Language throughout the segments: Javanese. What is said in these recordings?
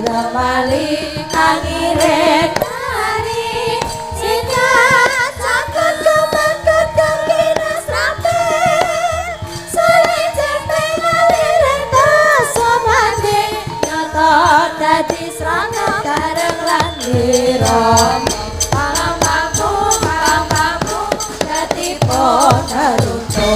temali angiren hari jika sakit kemakut kekinas rapi soleh jempeng aliran tasomandi nyata dadi serana bareng landirom palang mampu dadi ponaruco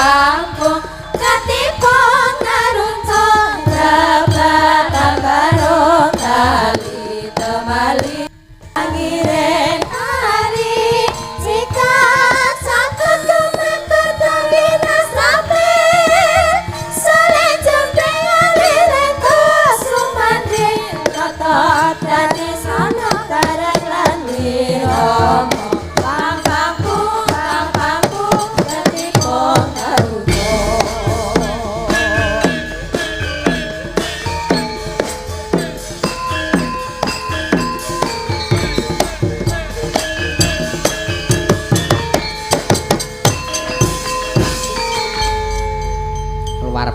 Kampung katipong naruncong Rabat barong tali temali angiren hari jika sakit kemakut kekinas rapi soleh jempeng aliran tasumandi nyata dadi sana bareng landirom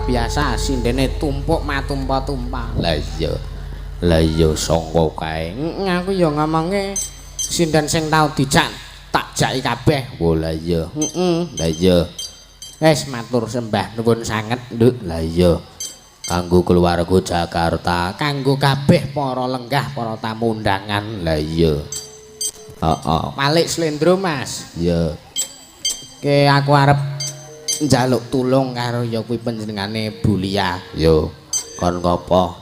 biasa sindene tumpuk matumpa-tumpa. Lah iya sangka kae. Aku ya ngomonge sinden sing tau dijak tak jaki kabeh. Oh lah iya. Lah iya. Wis matur sembah nuwun sanget, Nduk. Lah iya. Kanggo keluarga Jakarta, kanggo kabeh para lenggah, para tamu undangan. Lah iya. Heeh. Malik Slendro, Mas. Iya. Ke aku arep njaluk tulung karo ya kuwi panjenengane Bulia. Yo, kon ngopo?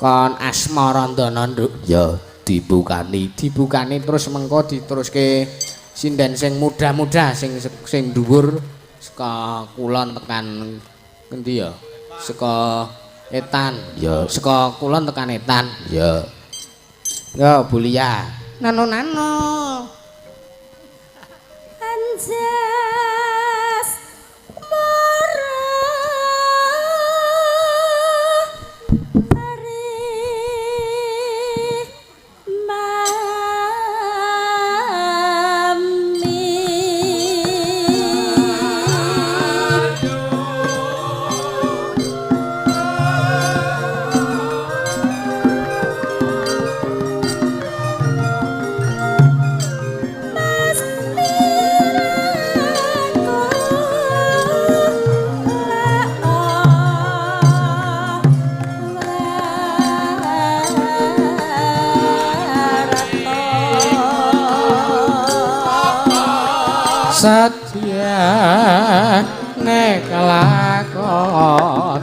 Kon asmarandana, Nduk. Ya, dibukani terus mengko diteruske sinden sing muda-muda sing dhuwur saka kulon tekan endi ya? Saka Etan. Ya, saka kulon tekan Etan. Ya. Yo, Bulia. Nano. Anjas mara hari mami Satya nek lakon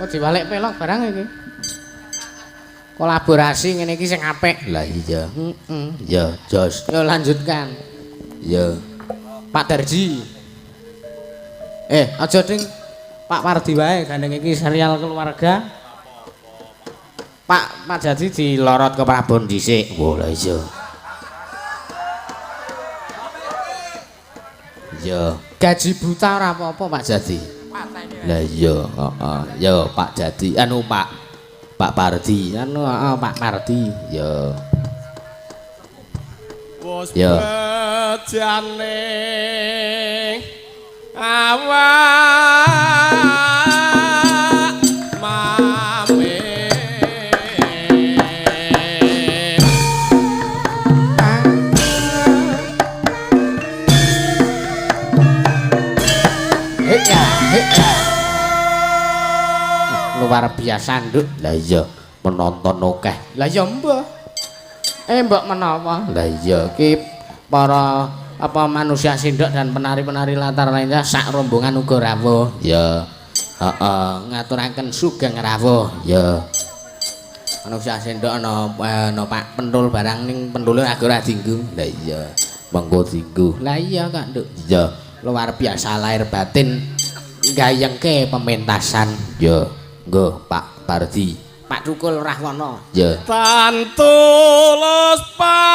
Kok diwalek pelok barang iki. Kolaborasi ngene iki sing apik. Lah iya. Heeh. Ya, jos. Yo lanjutkan. Ya. Pak Darji. Aja ding Pak Wardi wae gandeng iki serial keluarga. Pak Darji dilorot ke Prabon dhisik. Oh, lah iya. Ya, Gaji buta ora apa-apa Pak jadi. Lah iya, heeh. Ya, Pak Jadi anu Pak Pardi. Anu Pak Pardi. Ya. Wes Ya. bejane awak mame Luar biasa nduk. Lah iya, penonton akeh. Lah ya mbah. Mbok menawa. Lah iya. Iki para manusia sindok dan penari-penari latar lainnya sak rombongan uga rawuh. Ya. Heeh. Ngaturaken sugeng rawuh. Ya. Manusia sindok ana Pak Pentul barang ning pentule ora dienggo. Lah iya. Mengko dinggo. Lah iya Kak Nduk. Ya. Luar biasa lahir batin gayengke pementasan. Ya. Nggo Pak Pardi. Pak Tukul Rahwana. Ya. tantulus pangestu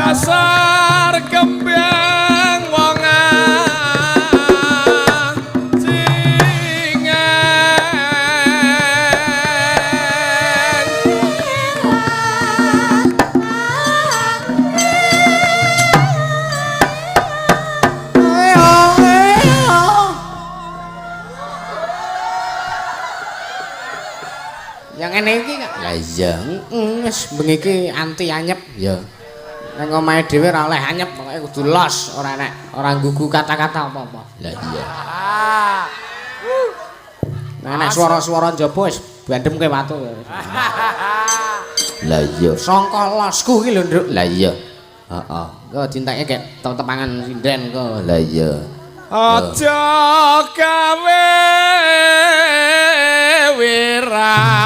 dasar kembang wong Yang ngene iki Kak. Lah iya. Wis bengi iki anti anyep. Ya. Nang omahe dhewe ora oleh anyep, pokoke kudu los, ora nek ora nggugu kata-kata apa-apa. Lah iya. Nek swara-swara njaba wis bandemke watu. Lah iya. Sangka losku iki lho, Nduk. Lah iya. Heeh. Kok dinteke kek tepangan sinden kok. Lah iya. aja gawe wirang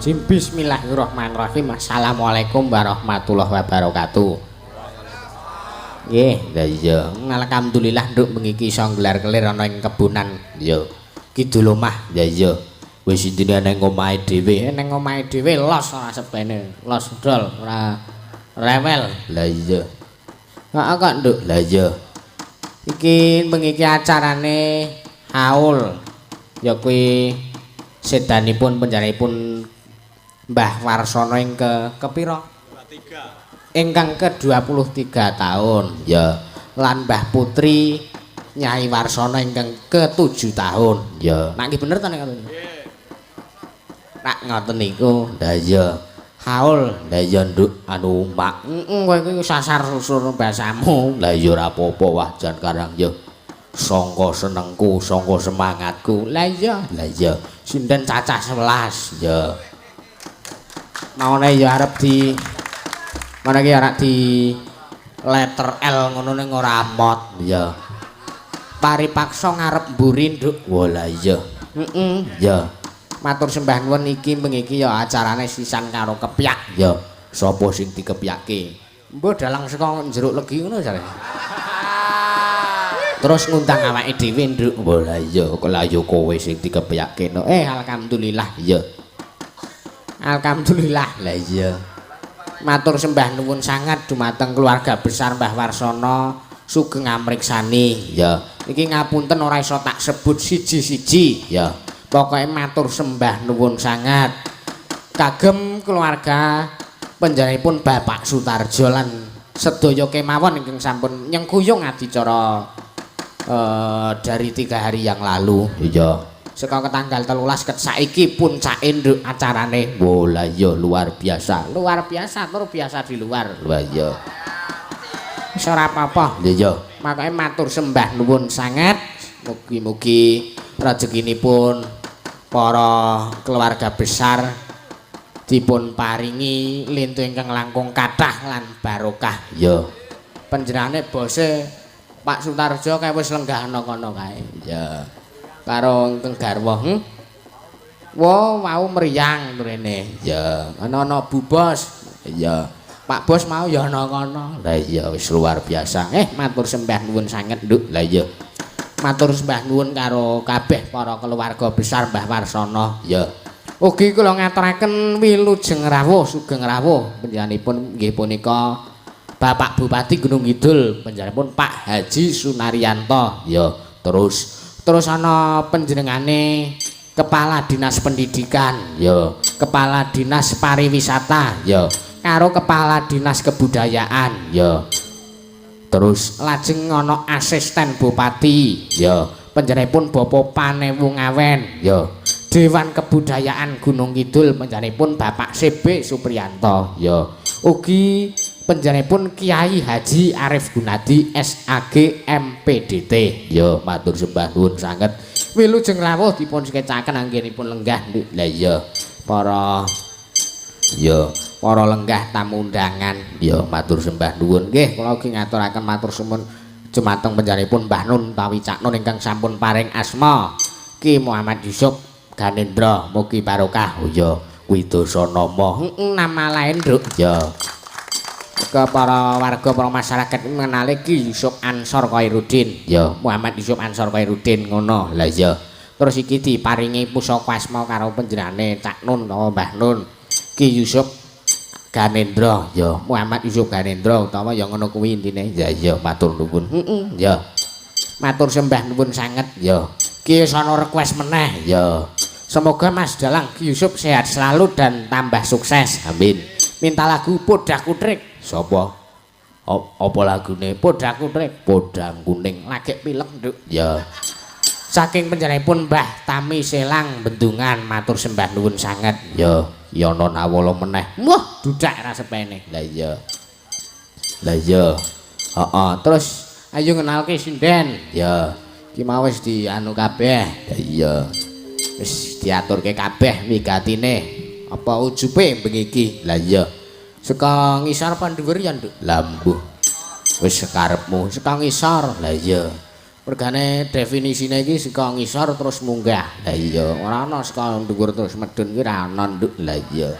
Bismillahirrahmanirrahim. Bismillahirrahmanirrahim. Assalamualaikum warahmatullahi wabarakatuh. Nggih, Lah iya. alhamdulillah nduk bengi iki iso nggelar-kelir ana ing kebunan Ya. kidul omah. Ya iya. Wis intine nang omahe dhewe. Ning omahe dhewe los ora sepene, los dol ora rewel. Lah iya. Heeh kok nduk. Lah iya. Iki bengi iki acarane haul. Ya kuwi sedanipun penjaripun Mbah Warsono ing kepira? Ingkang ke-23 tahun. Ya. Lan Mbah Putri Nyai Warsono ingkang ke-7 tahun. Ya. Nak iki bener ta nek ngoten? Nak ngoten niku. Lah iya. Haul. Lah iya nduk anu Mak. Kowe iki sasar susur basamu. Lah iya ora apa-apa wah jan karang ya. Sangka senengku, sangka semangatku. Lah iya. Lah iya. Sinden cacah 11. Ya. Maune ya arep di mana iki arep di letter L ngono ning ora amot. Ya. Paripaksa ngarep mburi nduk. Wah lah iya. Ya. Matur sembah nuwun iki mengiki ya acarane sisan karo kepyak. Ya. Sapa sing dikepyake? Mbah dalang saka jeruk legi ngono jare. Terus ngundang awake dhewe nduk. Wah lah iya kok lah ya kowe sing dikepyake no. Alhamdulillah. Iya. Alhamdulillah. Lah iya. Matur sembah nuwun sangat dumateng keluarga besar Mbah Warsono sugeng amriksani. Ya. Iki ngapunten ora iso tak sebut siji-siji. Ya. Pokoke matur sembah nuwun sangat kagem keluarga panjenenganipun Bapak Sutarjo lan sedaya kemawon ingkang sampun nyengkuyung adicara dari 3 hari yang lalu. Iya. Saka tanggal 13 ket saiki puncake nduk acarane. Wah lah iya luar biasa. Luar biasa, tur biasa di luar. Lah iya. Wis ora apa-apa. Iya. Makanya matur sembah nuwun sangat. Mugi-mugi rezekinipun para keluarga besar dipun paringi lintu ingkang langkung kathah lan barokah. Iya. Panjenengane bose Pak Sutarjo kae wis lenggah ana kono kae. Ya. Karo ingkang garwa. Wo mau mriyang mrene. Ya. Ana Bu Bos. Iya. Pak Bos mau ya ana kono. Lah iya wis luar biasa. Matur sembah nuwun sanget, Nduk. Lah iya. Matur sembah nuwun karo kabeh para keluarga besar Mbah Warsono. Ya. Ugi kula ngaturaken wilujeng rawuh sugeng rawuh panjenenganipun nggih punika Bapak Bupati Gunung Kidul, panjenenganipun Pak Haji Sunaryanto. Ya, terus ana panjenengane Kepala Dinas Pendidikan, ya, Kepala Dinas Pariwisata, ya, karo Kepala Dinas Kebudayaan. ya. Terus lajeng ana Asisten Bupati, ya, panjenenganipun Bapak Panewu Ngawen. ya, Dewan Kebudayaan Gunung Kidul panjenenganipun Bapak CB Supriyanto. ya. Ugi panjenenganipun Kiai Haji Arif Gunadi SAG MPDT. Ya, matur sembah nuwun sanget. Wilujeng rawuh dipun skecaken anggenipun lenggah Lah iya, para lenggah tamu undangan. ya matur sembah nuwun. Nggih, kula ugi ngaturaken matur suwun jumateng panjenenganipun Mbah Nun utawi Cak Nun ingkang sampun paring asma Ki Muhammad Yusuf Ganendra, mugi barokah. Oh ya, Widosanama. Nama lain, Nduk. Ya, Ke para warga para masyarakat mengenali Ki Yusuf Ansor Khairuddin. ya. Muhammad Yusuf Ansor Khairuddin ngono. Lah iya, Terus iki diparingi pusaka asma karo panjenengane Cak Nun utawa Mbah Nun. Ki Yusuf Ganendra, ya. Muhammad Yusuf Ganendra utawa ya ngono kuwi intine. Ya iya, matur nuwun. Ya, Matur sembah nuwun sanget. ya, Ki sono request meneh. ya. Semoga Mas Dalang Ki Yusuf sehat selalu dan tambah sukses. Amin. Minta lagu Podak Kutrik. Sapa? Apa lagune? Podak Kutrik. Podang kuning. Lagi pilek, Nduk. Ya, Saking panjenenganipun Mbah Tami Selang Bendungan matur sembah nuwun sanget. ya. Ya non awala meneh. Wah, dudak rasepene. Lah iya. Lah iya. Heeh, Terus ayo ngenalke sinden. ya. Ki mau wis dianu kabeh. Lah iya. Wis diaturke kabeh migatine. Apa ujube begiki? Lah iya. Seka ngisor apa dhuwur ya, Nduk? Lambuh. Wis sekarepmu. Seka ngisor. Lah iya. Mergane definisine iki saka ngisor terus munggah. Lah iya. Ora ana saka dhuwur terus medun ki ora ana, Nduk. Lah iya.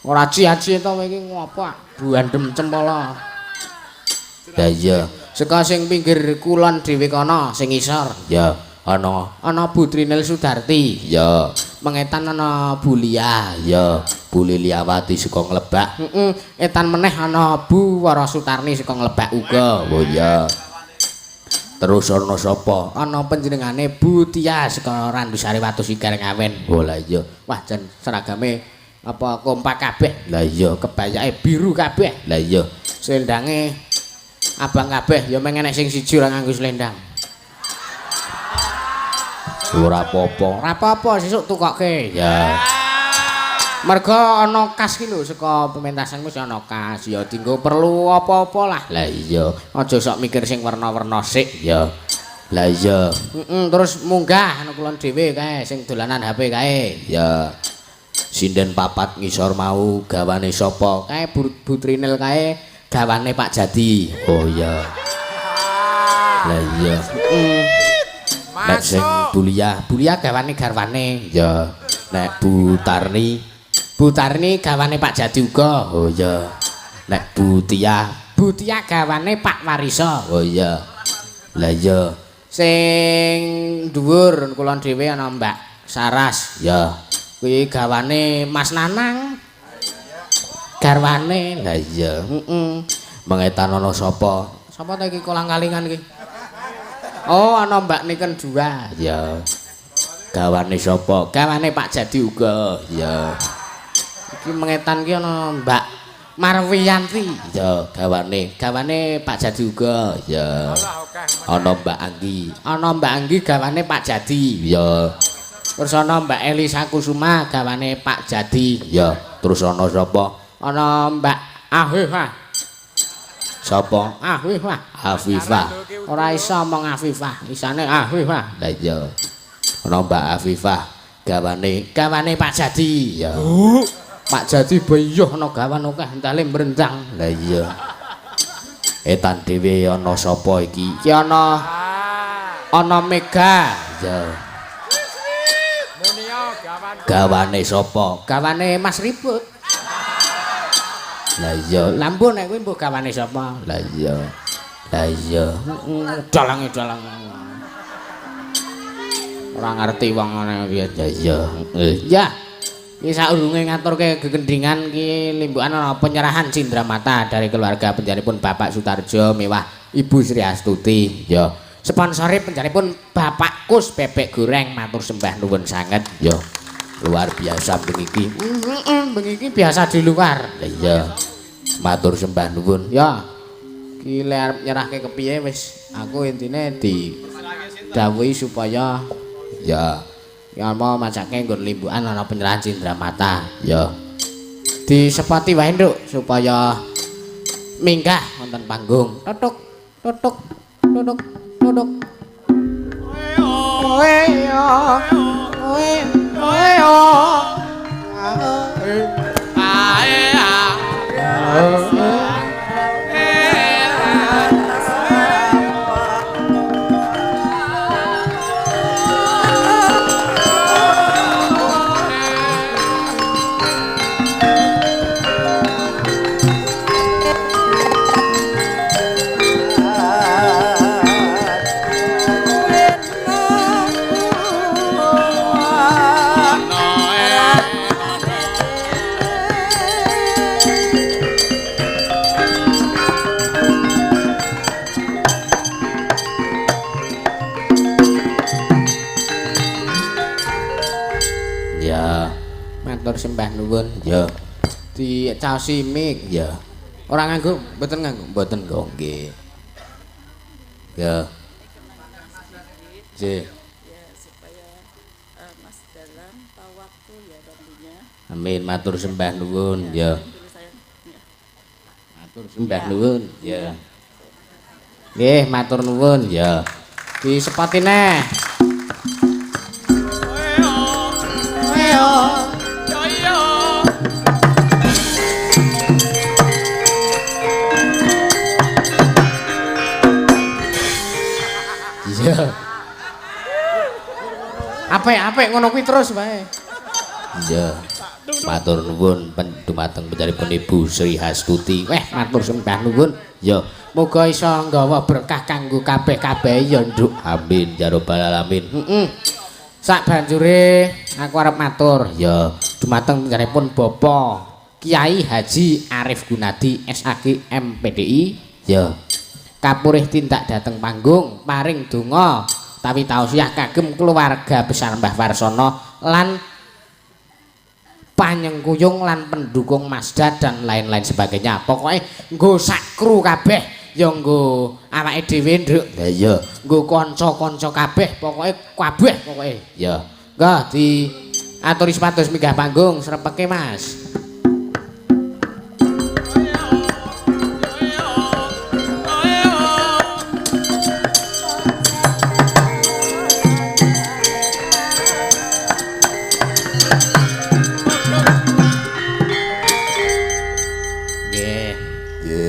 Ora ci-ci to iki ngopo? Buandem cempala. Lah iya. Saka sing pinggir kulon dhewe kono sing ngisor. Ya, ana. Ana Bu Trinil Sudarti. Ya, Mengetan ana Bu Lia. ya. Bu Liliawati saka Nglebak. Etan meneh ana Bu Wara Sutarni saka Nglebak uga. Oh ya. Terus ana sapa? Ana panjenengane Bu Tia saka Randusari Watu Sigar Ngawen. Oh lah iya. Wah jan seragame apa kompak kabeh. Lah iya. Kebayake biru kabeh. Lah iya. Slendange abang kabeh ya meng enek sing siji ora nganggo slendang. Ora apa-apa. Ora apa-apa sesuk tukoke. Ya. Mergo ana kas ki lho saka pementasan mesti ana kas ya dienggo perlu apa-apa lah. Lah iya, Aja sok mikir sing werna-werna sik. ya. Lah iya, Terus munggah ana kulon dhewe kae sing dolanan HP kae. ya. Sinden papat ngisor mau gawane sapa? Kae Butrinil kae gawane Pak Jati. Oh iya. Lah iya. Nek sing Bulia Gawane garwane. ya. Nek Bu Tarni Gawane Pak Jati uga. oh iya. Nek Bu Tia Gawane Pak Warisa. oh iya. Lah iya. Sing dhuwur kulon dhewe ana Mbak Saras. Ya. Kuwi gawane Mas Nanang. Garwane. Lah iya. Mengetan ana sapa? Sapa ta iki kolang-kalingan iki? Oh, ana Mbak Niken Dua. Ya. Gawane sapa? Gawane Pak Jati uga. Ya. Iki mengetan ki ana Mbak Marwiyanti. Ya, gawane Pak Jati uga. ya. Ana Mbak Anggi. Ana Mbak Anggi gawane Pak Jati. Ya. Terus ana Mbak Elisa Kusuma gawane Pak Jati. Ya, terus ana sapa? Ana Mbak Afifah. Sapa? Afifah. Afifah. Ora iso omong Afifah, isane Afifah. Lah iya. Ana Mbak Afifah gawane Pak Jati. ya. Pak Jati bayuh ana gawan akeh entale mrendang. Lah iya. Etan dhewe ana sapa iki? Iki ana Mega. Ya. Gawane sapa? Gawane Mas Ribut. Lah iya. Lampun nek kuwi mbok gawane sapa? Lah iya. Lah iya. Dalange. Ora ngerti wong ngene piye. Ya iya. Ya. Iki saurunge ngaturke gegendingan ki limbukan ana penyerahan Cindramata dari keluarga penjaripun Bapak Sutarjo mewah Ibu Sri Astuti. Ya. Sponsori penjaripun Bapak Kus Bebek Goreng matur sembah nuwun sanget. Ya. Luar biasa bengi. Bengi iki biasa di luar. Lah iya. Matur sembah nuwun. Ya. Ki le arep nyerahke kepiye wis aku intine di dawuhi supaya Ya. ya mau macake nggon limbukan ana penyerahan Cindramata. Ya. Disepati wae nduk supaya minggah wonten panggung. Tutuk. Ya. Matur sembah nuwun. Ya. Dicaosi mik. Ya. Ora nganggo, mboten nganggo. Mboten kok nggih. Ya. Ji. Amin, matur sembah nuwun. Ya. Matur sembah nuwun. Ya. Nggih, matur nuwun. Ya. Disepati neh. Ya. Apik ngono kuwi terus wae. Ya. Matur nuwun dumateng penjaripun Ibu Sri Astuti. Weh, matur sembah nuwun. Ya. Muga iso nggawa berkah kanggo kabeh-kabeh ya, Nduk. Amin ya rabbal alamin. Sak banjure aku arep matur Ya. dumateng penjaripun Bapak Kiai Haji Arif Gunadi SAG MPDI. Ya. Kapurih tindak dateng panggung paring donga tawi tausiah kagem keluarga besar Mbah Warsono lan panyengkuyung lan pendukung Mazda dan lain-lain sebagainya. Pokoknya nggo sak kru kabeh ya nggo awake dhewe nduk. Lah iya. Nggo kanca-kanca kabeh pokoke kabeh pokoke. Ya. Enggak di Aturi sepados minggah panggung srepeke Mas.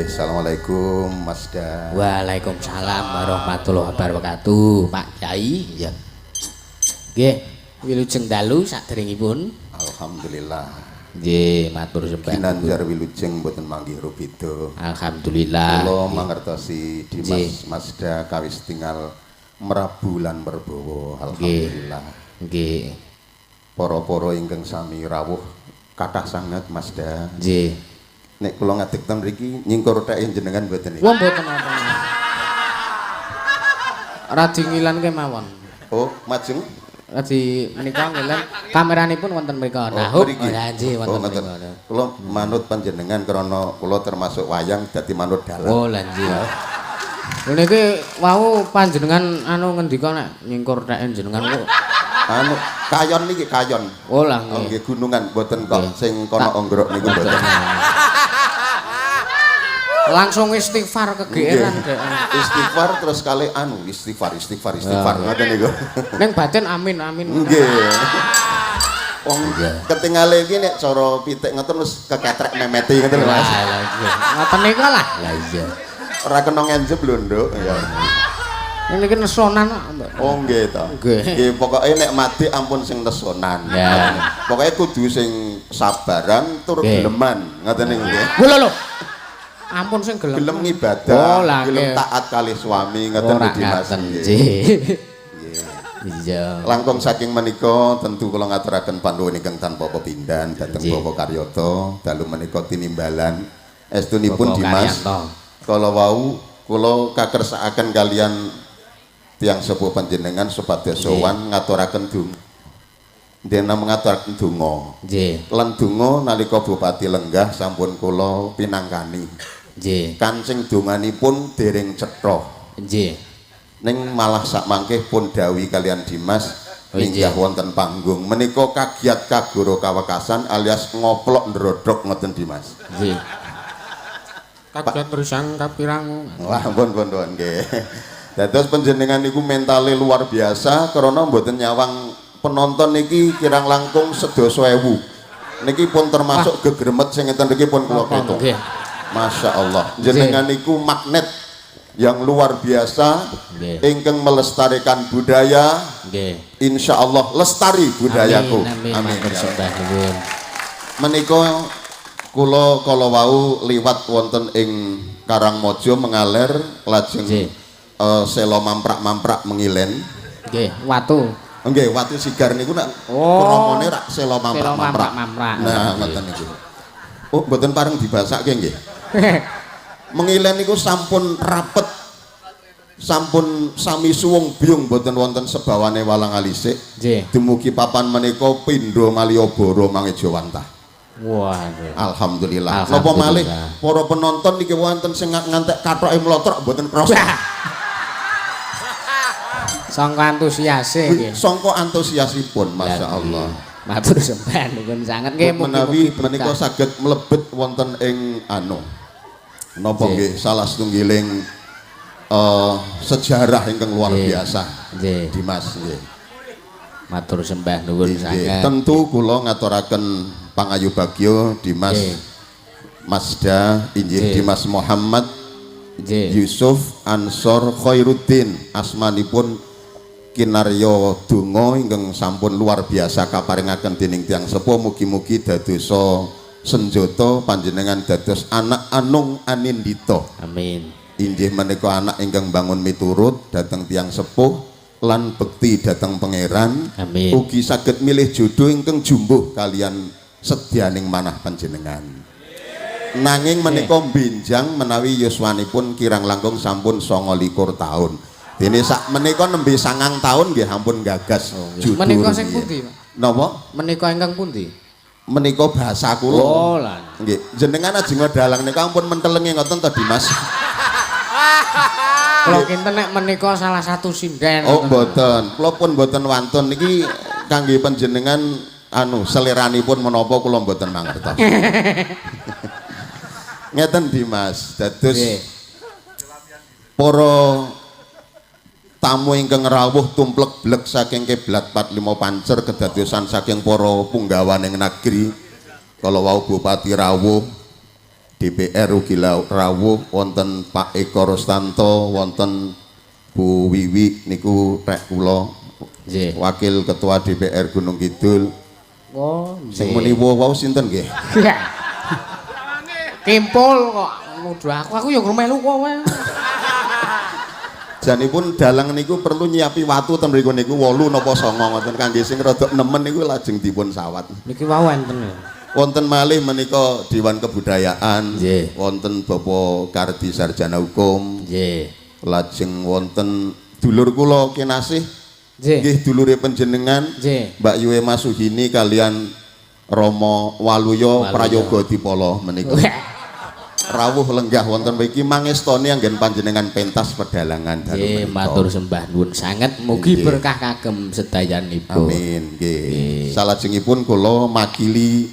Assalamualaikum Mas Da. Waalaikumsalam warahmatullahi wabarakatuh. Pak Kyai ya. Nggih, wilujeng dalu saderengipun. Alhamdulillah. Nggih, matur sembah. Ginanjar wilujeng mboten manggih rubeda. Alhamdulillah. Kula mangertosi Dimas Mas Da kawis tinggal merabu lan merbawa. Alhamdulillah. Nggih. Para-para ingkang sami rawuh kathah sanget Mas Da. Nggih. Nek kula ngadeg ten mriki nyingkur theke jenengan mboten niki. Wong mboten apa. Radi ngilan kemawon. Oh, majeng. Radi menika ngilan kameranipun wonten mriku. Nah, nggih wonten mriku. Kula manut panjenengan krana kula termasuk wayang dadi manut dalang. Oh, lha nggih. Lha niki wau panjenengan anu ngendika nek nyingkur theke jenengan kok anu kayon niki kayon. Oh, lah nggih. Nggih gunungan mboten kok sing kono onggrok niku mboten. Langsung istighfar kegeeran dek. Istighfar terus kali anu istighfar ngoten niku. Ning batin amin. Nggih. Wong ketingale iki nek cara pitik ngoten wis keketrek memeti ngoten Mas. Lah iya. Ngoten niku lah. Lah iya. Ora kena ngenjep lho, Nduk. Ya. Niki nesonan kok, Mbak. Oh nggih to. Nggih, pokoke nek mati ampun sing nesonan. Ya. Pokoke kudu sing sabaran tur geleman, ngoten niku nggih. Lho. Ampun sing gelem. Gelem ngibadah, lah, gelem taat kali suami ngoten Dimas. Iya. Langkung saking menika tentu kula ngaturaken panuwun ingkang tanpa pepindhan dhateng Bapak Karyoto dalu menika tinimbalan estunipun Dimas. Kala wau kula kakersakaken kalian tiyang sepuh panjenengan supados sowan ngaturaken dene ngaturaken donga. Nggih. Lan donga nalika Bupati Lenggah sampun kula pinangkani. Nggih. Kancing donganipun dereng cetha. Nggih. Ning malah sak mangke pun dawuh kalian Dimas minggah wonten panggung. Menika kagiat kagoro kawekasan alias ngoplok ndrodok ngoten Dimas. Nggih. Kagiat bersang kapirang. Wah, pun nggih. Dados panjenengan niku mentale luar biasa karena mboten nyawang penonton niki kirang langkung 11.000. Niki pun termasuk gegremet sing ngeten niki pun kula ketok. Masya Allah. Jenengan niku magnet yang luar biasa ingkang melestarikan budaya. Insya Allah lestari budayaku. Amin. Menika kula kala wau liwat wonten ing Karangmojo mengaler lajeng selo mamprak-mamprak mengilen. Nggih, watu. Nggih, watu sigar niku nek kromone rak selo mamprak-mamprak. Nah, ngoten niku. Oh, mboten pareng dibasake nggih. Mengilen niku sampun rapet. Sampun sami suwung biyung mboten wonten sebawane walang alisik. Nggih. Dumugi papan menika pindha Malioboro Mangejawantah. Waduh. Alhamdulillah. Napa malih para penonton niki wonten sing ngantek kathoke mlotrok mboten krasa. Sangka antusiase nggih. Sangka antusiasipun masyaallah. Matur sembah nuwun sanget nggih menawi menika saged mlebet wonten ing anu. Napa nggih salah setunggiling sejarah ingkang luar biasa. Nggih. Dimas nggih. Matur sembah nuwun sanget. Tentu kula ngaturaken pangayu bagya Dimas Masda inggih Dimas Muhammad Yusuf Ansor Khairuddin asmanipun kinarya donga ingkang sampun luar biasa kaparingaken dening tiyang sepuh mugi-mugi dadosa senjata panjenengan dados anak Anung Anindita. Amin. Inggih menika anak ingkang bangun miturut dhateng tiyang sepuh lan bekti dhateng pangeran. Amin. Ugi saged milih jodoh ingkang jumbuh kalian sedyaning manah panjenengan. Nanging menika benjang menawi yuswanipun kirang langkung sampun 29 taun. Dene sak menika nembe 9 taun nggih ampun gagas judul. Menika sing pundi, Pak? Napa? Menika ingkang pundi? Menika bahasa kula. Oh, lah. Nggih, jenengan ajeng dalang nika ampun mentelenge ngoten to Dimas. Kula kinten nek menika salah satu sinden. Oh, mboten. Kula pun mboten wantun niki kangge panjenengan seliranipun menapa kula mboten mangertos. Ngeten Dimas, dados para tamu ingkang rawuh tumplek blek saking kiblat 45 Pancer kedadosan saking para punggawaning negeri kala wau Bupati rawuh, DPR ugi rawuh, wonten Pak Eko Rostanto, wonten Bu Wiwi niku rek kula Wakil Ketua DPR Gunung Kidul. Oh, sing muni wau sinten nggih? Kimpul kok nuduh aku ya melu kok wae. Janipun dalang niku perlu nyiapi watu ten mriku niku 8 napa 9 ngoten kangge sing rada nemen niku lajeng dipun sawat. Niki wau enten. Wonten malih menika Dewan Kebudayaan, wonten Bapak Kardi Sarjana Hukum. Nggih. Lajeng wonten dulur kula kinasih. Nggih dulure panjenengan Mbak Yue Masuhini kalian Romo Waluyo Prayoga Dipala menika. Rawuh lenggah wonten mriki mangestoni anggen panjenengan pentas pedalangan dalu menika. Nggih, matur sembah nuwun sanget mugi berkah kagem sedayanipun. Amin nggih. Salajengipun kula makili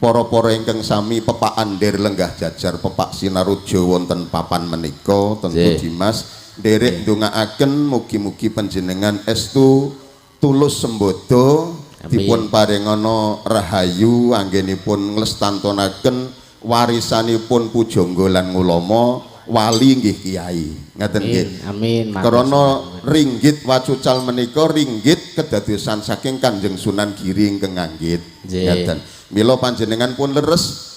para-para ingkang sami pepak andir lenggah jajar pepak sinaruja wonten papan menika tentu Dimas nderek ndongaaken mugi-mugi panjenengan estu tulus sembodo dipun paringana rahayu anggenipun nglestantunaken warisanipun pujangga lan ulama wali nggih kiai ngaten nggih. Amin. Karena ringgit wacucal menika ringgit kedadosan saking Kanjeng Sunan Giri ingkang nganggit ngaten. Mila panjenengan pun leres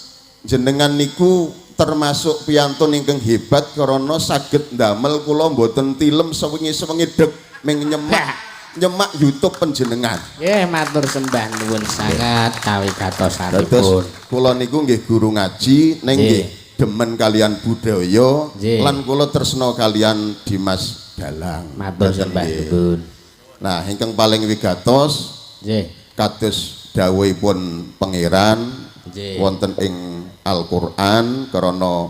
jenengan niku termasuk piyantun ingkang hebat karena saged ndamel kula mboten tilem sewengi-sewengi deg ming nyemak YouTube panjenengan. Nggih, matur sembah nuwun sangat kawigatosanipun. Kula niku nggih guru ngaji ning nggih demen kalian budaya lan kula tresna kalian Dimas Dalang. Matur sembah nuwun. Nah, ingkang paling wigatos nggih kados dawuhipun pangeran wonten ing Al-Qur'an karena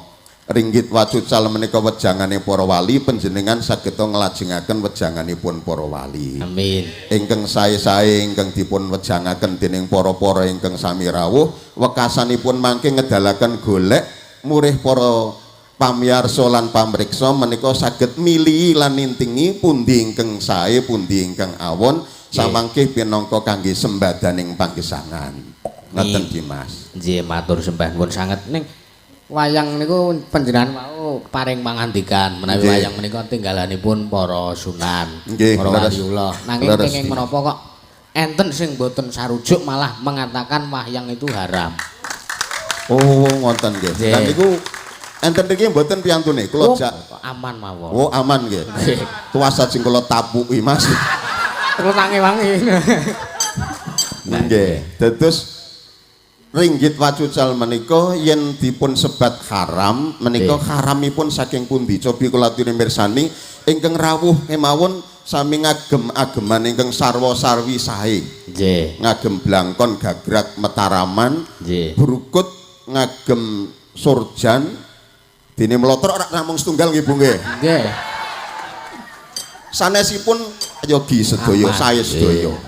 ringgit wacucal menika wejangane para wali panjenengan saged nglajengaken wejanganipun para wali. Amin. Ingkang sae-sae ingkang dipun wejangaken dening para-para ingkang sami rawuh wekasanipun mangke ngedalaken golek murih para pamiyarsa lan pamriksa menika saged milih lan nintingi pundi ingkang sae pundi ingkang awon samangke pinangka kangge sembadaning panggesangan. Ngoten Dimas. Nggih, matur sembah nuwun sanget ning wayang niku panjenengan mau paring pangandikan menawi wayang menika tinggalanipun para sunan, para waliullah. Nanging kenging menapa kok enten sing boten sarujuk malah mengatakan wayang itu haram. Oh, ngoten nggih. Lan niku enten niki mboten piyantune kula jak aman mawon. Oh, aman nggih. Tuwas sajeng kula tapuki Mas. Terus wangi. Nggih. Dados ringgit wacucal menika yen dipun sebat haram menika haramipun saking pundi cobi kula aturi mirsani ingkang rawuh kemawon sami ngagem-ageman ingkang sarwa sarwi sae nggih ngagem blangkon gagrak metaraman nggih brukut ngagem surjan dene mlotrok ora namung setunggal nggih Bu nggih nggih sanesipun yogi sedaya sae sedaya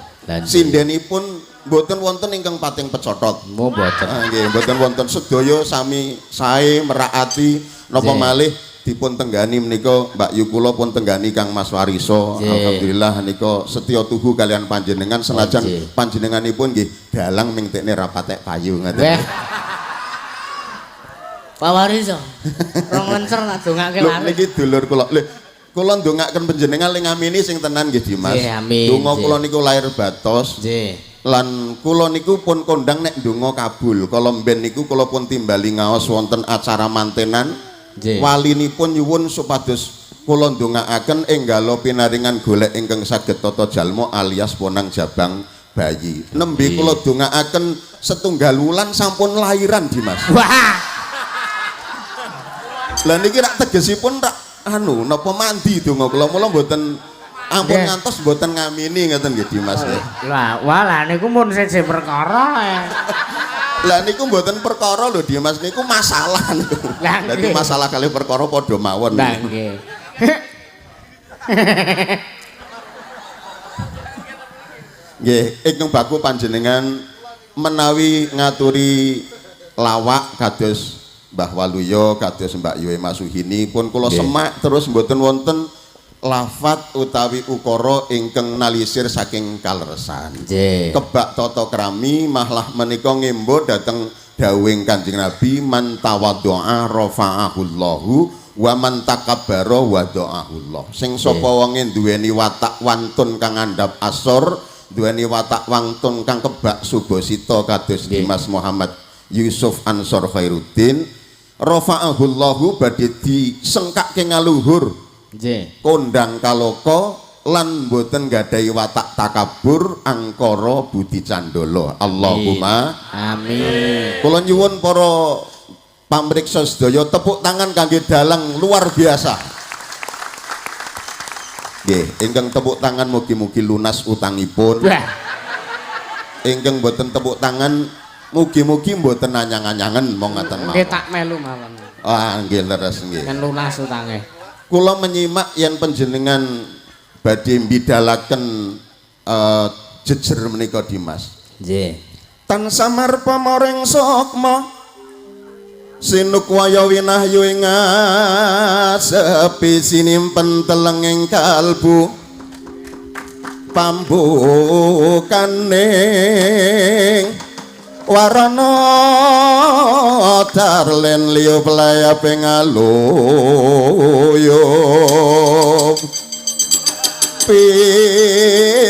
sindenipun mboten wonten ingkang pating pecotot. Mboten. Nggih, mboten wonten sedaya sami sae meraati napa malih dipun tenggani menika Mbak Yu kula pun tenggani Kang Mas Wariso. Alhamdulillah nika setya tuhu kalian panjenengan senajan panjenenganipun nggih dalang ming tekne rapatek payu ngaten. Pak Wariso. Rong lencer nak dongake lare. Niki dulur kula. Lho, kula ndongaken panjenengan ling ngamini sing tenan nggih Dimas. Nggih, amin. Donga kula niku lair batos. Nggih. Lan kula niku pun kondang nek ndonga kabul. Kala mben niku kula pun timbali ngaos wonten acara mantenan. Walinipun nyuwun supados kula ndongaaken enggalo pinaringan golek ingkang saged tata jalma alias ponang jabang bayi. Nembe kula ndongaaken setunggal wulan sampun lairan Dimas. Wah. Lah niki rak tegesipun rak napa mandi donga kula mula mboten ampun ngantos mboten ngamini ngoten nggih Dimas nggih. Lah, walah niku mun siji perkara. Lah niku mboten perkara lho Dimas niku masalah niku. Dadi masalah kali perkara padha mawon. Lah nggih. Nggih, ingkang baku panjenengan menawi ngaturi lawak kados Mbah Waluyo kados Mbak Yue Masuhini pun kula semak terus mboten wonten lafat utawi ukara ingkang nalisir saking kaleresan. Kebak tata krami malah menika ngembo dhateng dawuhing Kanjeng Nabi man tawaddoa rafa'ahullahu wa man takabbara wada'ahullah. Sing sapa wonge duweni watak wantun kang andhap asor, duweni watak wantun kang kebak subasita kados Dimas Muhammad Yusuf Ansor Khairuddin, rafa'ahullahu badhe disengkake ngaluhur. Kondang kaloka lan boten gadahi watak takabur angkara budi candala. Allahumma amin. Kula nyuwun para pamriksa sedaya tepuk tangan kangge dalang luar biasa. Nggih, ingkang tepuk tangan mugi-mugi lunas utangipun. Ingkang boten tepuk tangan mugi-mugi mboten anyang-anyangen mong ngaten mawon. Nggih tak melu mawon. Ah, nggih leres nggih. Kan lunas utange. Kula menyimak yen panjenengan badhe mbidalaken jejer menika Dimas. Nggih. Tan samar pamaring sukma sinuk waya winahyu ing sepi sinimpen telenging kalbu pambukaning warana darlen liya playa pengaluyup pindha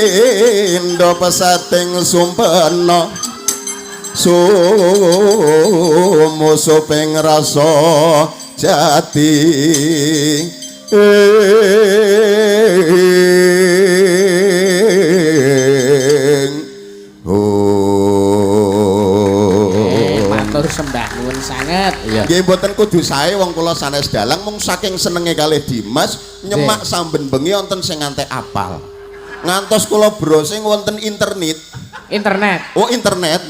pesating sumpena sumusuping rasa jati matur sembah nuwun sanget. Nggih mboten kudu sae wong kula sanes dalang mung saking senenge kalih Dimas nyemak samben bengi wonten sing ngantek apal. Ngantos kula browsing wonten internet. Oh, internet.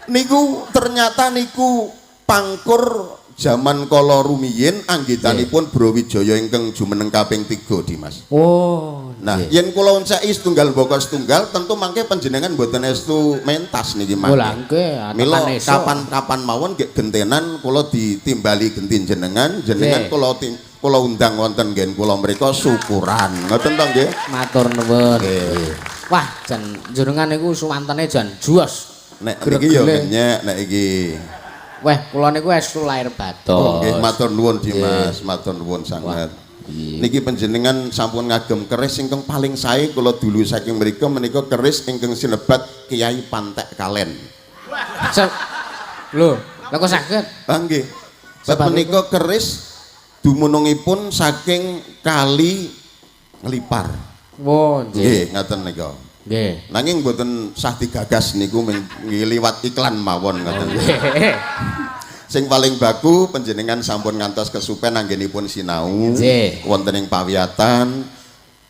Niku ternyata niku pangkur zaman kala rumiyin anggitanipun Brawijaya ingkang jumeneng kaping 3 Dimas. Oh. Nah, yen kula uncaki setunggal baka setunggal tentu mangke panjenengan mboten estu mentas niki mangke. Mula nggih, mila kapan-kapan mawon nggih gentenan kula ditimbali genti jenengan kula undang wonten nggih kula mrika syukuran. Ngoten to nggih? Matur nuwun. Wah, jan jenengan niku suwantene jan juos. Nek niki ya kenyek nek iki. Weh, kula niku estu lair batos. Oh, nggih matur nuwun Dimas, matur nuwun sanget. Niki panjenengan sampun ngagem keris ingkang paling sae kula dulu saking mriku menika keris ingkang sinebat Kiai Pantek Kalen. Lho, lha kok saged? Ah nggih. Sebab menika keris dumunungipun saking Kali Nglipar. Oh, nggih. Nggih, ngaten nika. Nggih. Nanging mboten sah digagas niku liwat iklan mawon ngaten. Sing paling baku panjenengan sampun ngantos kesupen anggenipun sinau wonten ing pawiyatan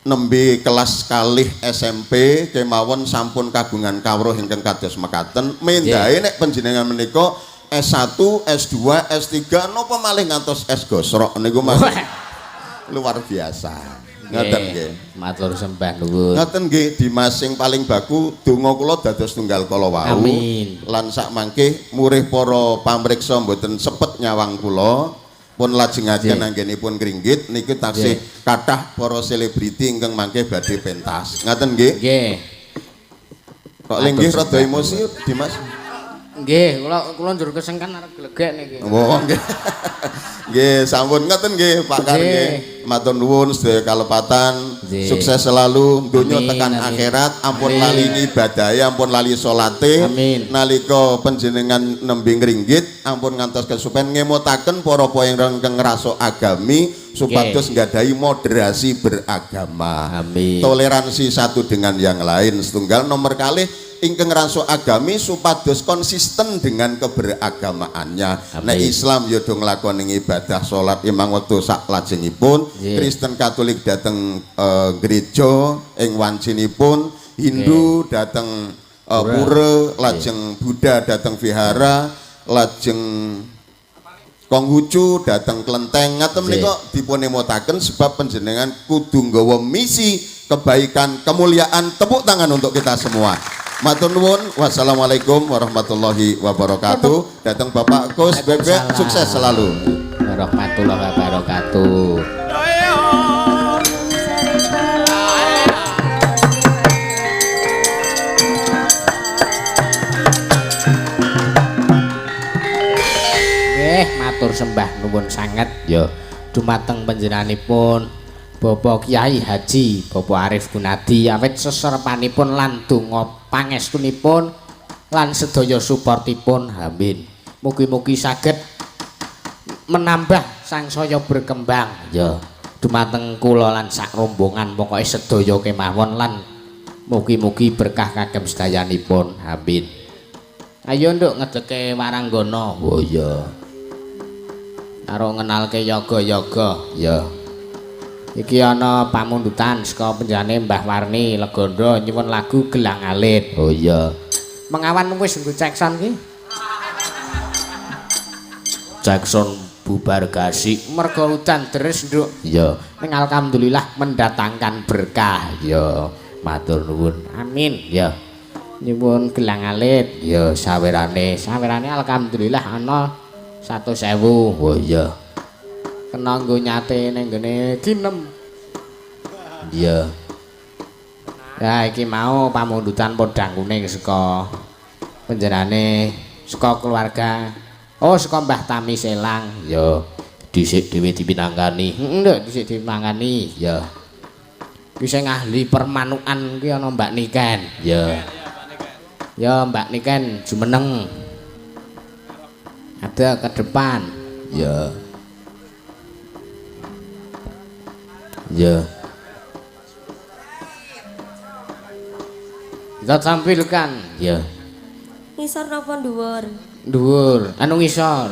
nembe kelas kalih SMP kemawon sampun kagungan kawruh ingkang kados mekaten mendahe nek panjenengan menika S1, S2, S3 napa malih ngantos S gosrok niku mah luar biasa. Ngaten nggih. Matur sembah nuwun. Ngaten nggih Dimas sing paling baku donga kula dados tunggal kala wau. Amin. Lan sak mangke murih para pamriksa mboten sepet nyawang kula pun lajengaken anggenipun Kringgit niki taksih kathah para selebriti ingkang mangke badhe pentas. Ngaten nggih? Nggih. Kok linggih rada emosi Dimas? Nggih, kula njur kesengkan arep glegek niki. Oh, nggih. Nggih, sampun ngoten nggih Pak Kar nggih. Matur nuwun sedaya kalepatan, sukses selalu donya tekan akhirat, ampun lali ibadahe, ampun lali salate. Nalika panjenengan nembe Kringgit, ampun ngantos kesupen ngemutaken para ingkang ngrasa agami supados nggadahi moderasi beragama. Toleransi satu dengan yang lain. Setunggal nomor kalih ingkang ngrasa agami supados konsisten dengan keberagamaannya. Nek Islam ya do nglakoni ibadah salat imang wektu sak lajengipun, Kristen Katolik dateng gereja ing wancinipun, Hindu dateng pura, lajeng Buddha dateng vihara, lajeng Konghucu dateng klenteng. Ngaten menika dipun emutaken sebab panjenengan kudu nggawa misi kebaikan, kemuliaan. Tepuk tangan untuk kita semua. Matur nuwun. Wassalamualaikum warahmatullahi wabarakatuh. Datang Bapak Kus Bebek, sukses selalu. Warahmatullahi wabarakatuh. Matur sembah nuwun sanget ya dumateng panjenenganipun Bapak Kyai Haji Bapak Arif Gunadi awit seserpanipun lan donga pangestunipun lan sedaya supportipun amin. Mugi-mugi saged menambah sangsaya berkembang ya dumateng kula lan sak rombongan pokoke sedaya kemawon lan mugi-mugi berkah kagem sedayanipun amin. Ayo nduk ngedeke waranggana. Oh iya. Karo ngenalke yoga-yoga ya. Iki ana pamundutan saka penjane Mbah Warni Legandha nyuwun lagu Gelang Alit. Oh iya. Mengawan wis nggo Jackson ki. Jackson bubar gasik Mergo udan deres nduk. ya. Ning alhamdulillah mendatangkan berkah ya. Matur nuwun. Amin. Ya. Nyuwun Gelang Alit Ya sawerane. alhamdulillah ana 100.000. Oh iya. Kena nggo nyate ning gone kinem. Iya. Ya iki mau pamundutan podang kuning saka panjenengane saka keluarga. Oh saka Mbah Tami Selang. Ya. Dhisik dhewe dipinangkani. Nduk dhisik dimangani. Ya. Ki sing ahli permanukan ki ana Mbak Niken. Ya. Ya Mbak Niken jumeneng. Ada ke depan. Ya. Ya. Kita tampilkan. Ya. Ngisor napa dhuwur? Dhuwur, anu ngisor.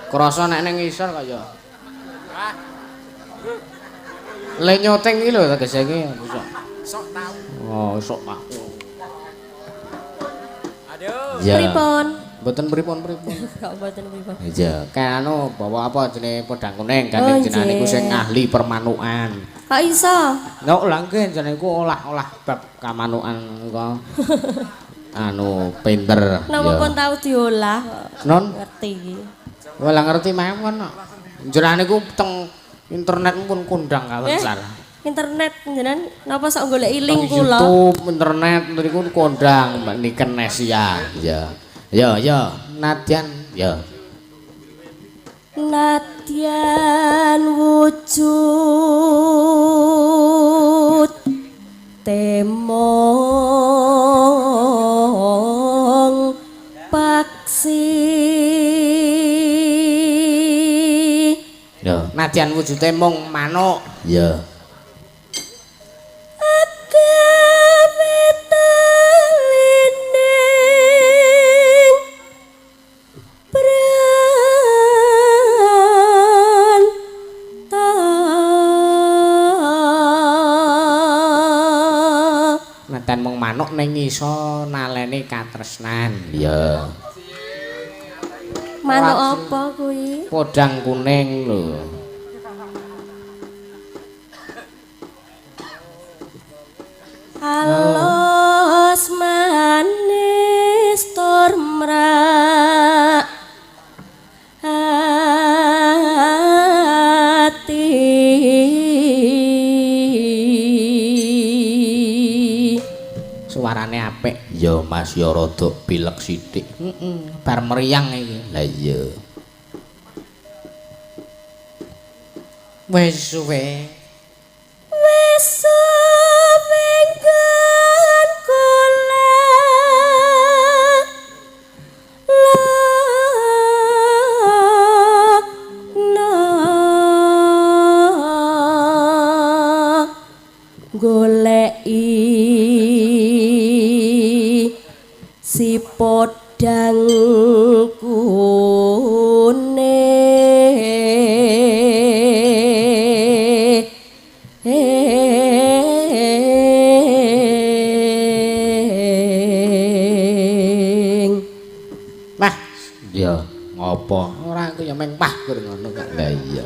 Krasa nek ning ngisor kaya. Le nyoteng iki lho tegese iki. Sok tau. Oh, sok tau. Ya. Pripun? Mboten pripun. Kok mboten pripun? Ya. Kayak anu bawa apa jenenge podang kuning kan jenengan niku sing ahli permanukan. Kok iso? Nek langgen jenenge iku olah-olah bab kamanukan kok. Anu pinter. Napa pun tau diolah kok. Non Ngerti iki. Wala ngerti mawon kok. Jenengan niku teng internet pun kondang kawensar. Internet jenengan napa sok goleki link kula? YouTube, internet niku kondang Mbak Niken Nesia. Ya. Ya. Nadyan ya. Nadyan wujud temong paksi. Ya. Nadyan wujude mung manuk. Ya. Mung manuk ning iso naleni katresnan. Ya. Manuk apa kuwi? Podang kuning lho. Alos manis tormra Suarane apik. Ya Mas ya rada pilek sithik. Bar meriang iki. Lah iya. Wis suwe. wis samenggan kula goleki si podang kuning. Wah, Ya, ngopo? ora aku ya meng pah kur ngono kok. Lah iya.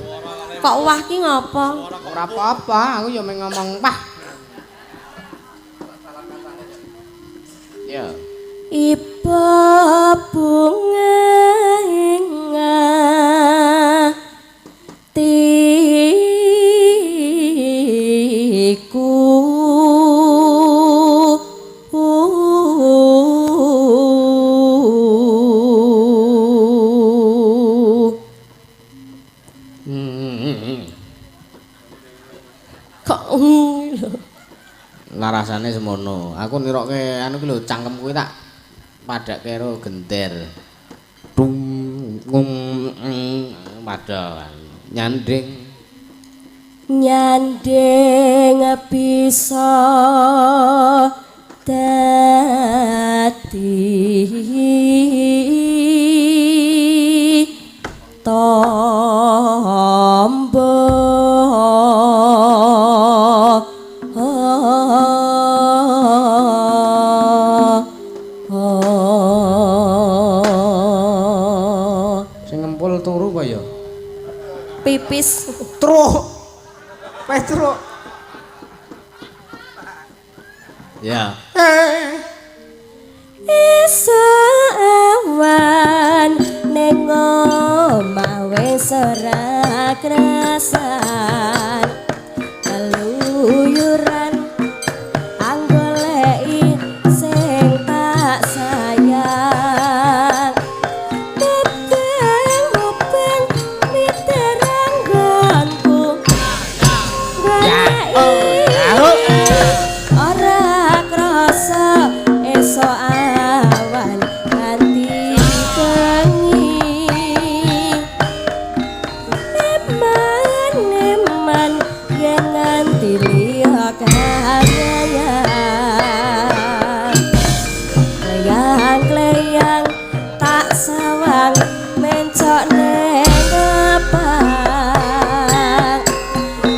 Kok wah ki ngopo? Ora apa-apa, aku ya meng ngomong wah. Ya. Iba bunga tiku kok lah rasane semono. Aku nirokke anu ki lho cangkem kuwi tak padake karo genter. Dung ngum padha nyanding bisa dadi tombo sing ngempul turu apa ya? Pipis Truk. Petruk. Ya. Isa awan ning omah wis ora krasan keluyuran anggoleki sing tak sayang mubeng miterang gonku ora krasa esok awan nganti bengi neman yen nganti liya kleyang tak sawang mencok ning ngepang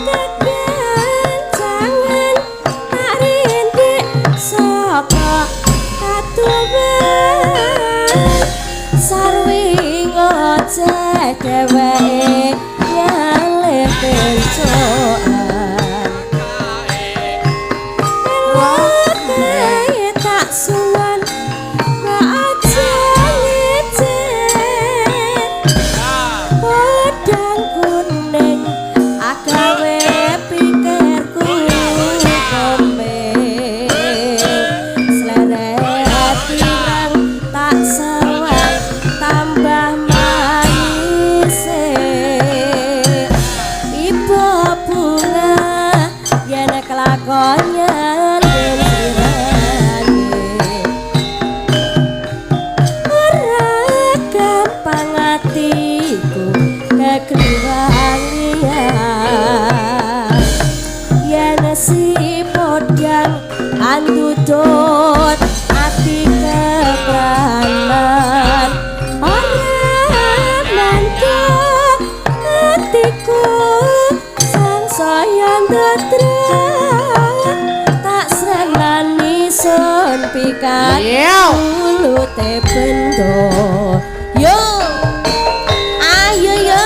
kegancangan tak rindik saka katuban sarwi ngoceh dheweke nyalih pencokan wae tak suwan aja ngicen podang kuning agawe pikirku komeng sleret pirang tak sawang tambah manis ibu bunga yen kelakonnya si podang andudut ati kepranan ora mantu atiku sansaya ndetret tak srenani sun pikat ulute bendo yo ayo yo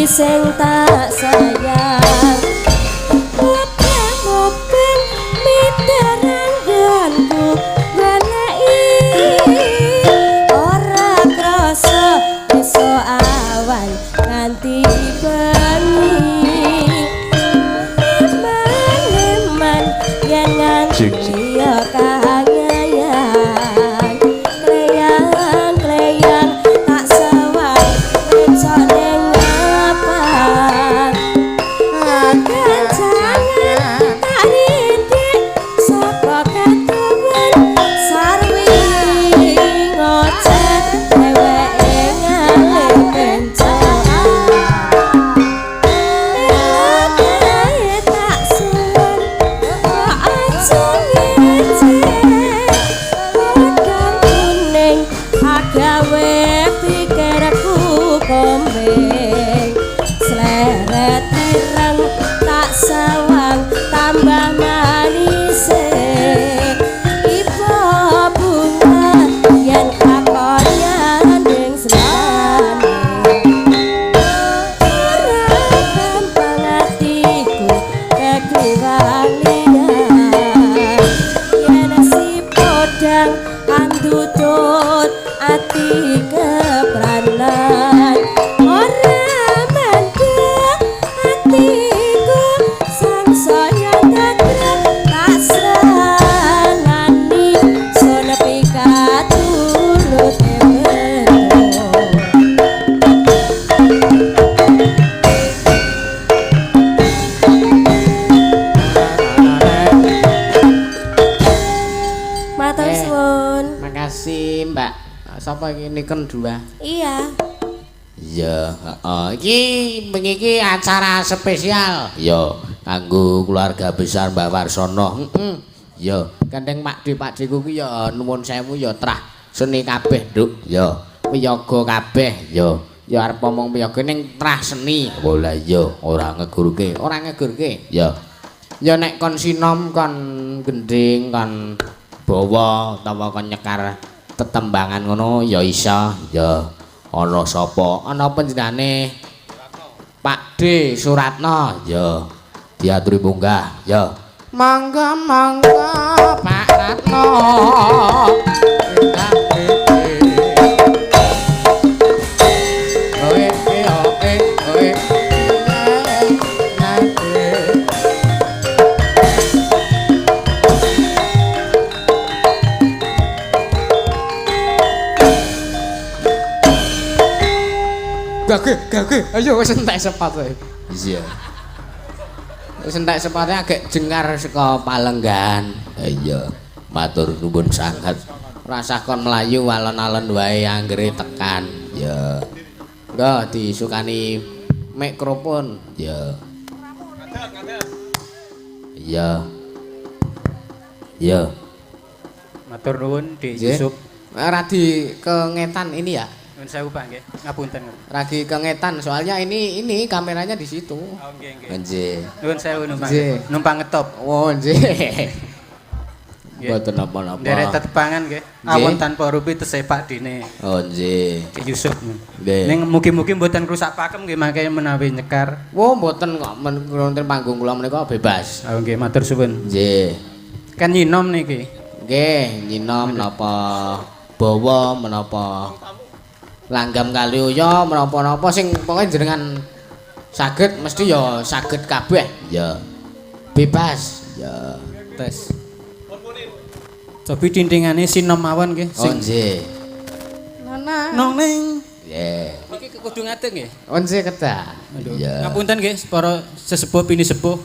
sing tak sayang mubeng miterang gonku goleki ora krasa esuk awan nganti bengi man yen nganti ya kangayang kleyang tak sawang mencok kalian yen si podang andutut ati kepranan ora mandeg atiku sangsaya tetrek tak serangani sun pikatulut matur suwun. Makasih Mbak. Sapa ini kedua? Iya. Ya, heeh. Iki bengi iki acara spesial. Ya, kanggo keluarga besar Mbak Warsono. Ya, gandeng Pak Deku ki ya nuwun sewu ya trah seni kabeh, Nduk. Ya, Piyaga kabeh. ya. Ya arep omong piyaga ning trah seni. Oh lah ya, ora ngegurke. Ora ngegurke. Ya, Ya nek kon sinom kon gending kon bawa utawa kon nyekar tetembangan ngono ya iso. ya. Ana sapa? Ana panjenengane Pak D Suratno. Ya, diaturi munggah. Ya. Mangga Pak Ratno. Gage, ayo wis entek sepatu. Iya. Wis entek sepatu agak jengar saka Palenggan. Iya. Matur nuwun sanget. Rasah kon mlayu alon-alon wae anggere tekan. Ya, Nggo disukani mikrofon. ya. Iya. Ya. Matur nuwun Dik Nggih. Yusuf. Radi kengetan ini ya. Nuwun sewu Pak nggih. Ngapunten. Ragi kengetan soalnya ini kameranya di situ. Oh nggih nggih. Nggih. Nuwun sewu numpang. Nggih. Numpang ngetop. Oh, nggih. Nggih. Mboten napa-napa. Derek tetepangan nggih. Awon tanpa rupi tesih Pak Dine. Oh nggih. Dik Yusuf. Nggih. Ning mugi-mugi mboten rusak pakem nggih mangke menawi nyekar. Wo mboten kok wonten panggung kula menika bebas. Oh nggih matur suwun. Nggih. Kan nyinom niki. Nggih, nyinom menapa bawa menapa langgam kali uya menapa-napa sing pokoke jenengan saged mesti ya saged kabeh. Ya. Bebas. Ya. Tes. Cobi tintingane sinom mawon nggih. Oh nggih. Nong ning. Nggih. Niki kudu ngadeg nggih. Onse kedah. Aduh. Iya. Ngapunten nggih para sesepuh pini sepuh.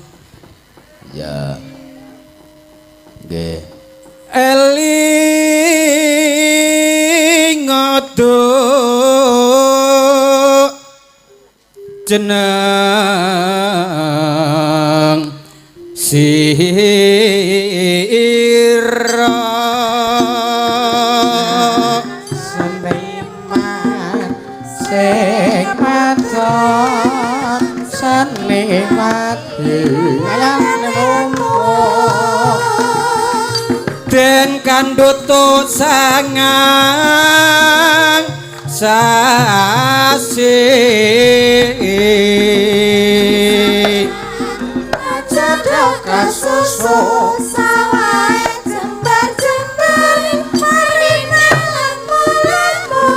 Ya. Nggih. Eling ngoduk jeneng sira Seniman sing maton seniman den kandhutu sangang sasi Cedok kasusu sawae jembar-jembar marinan bulanmu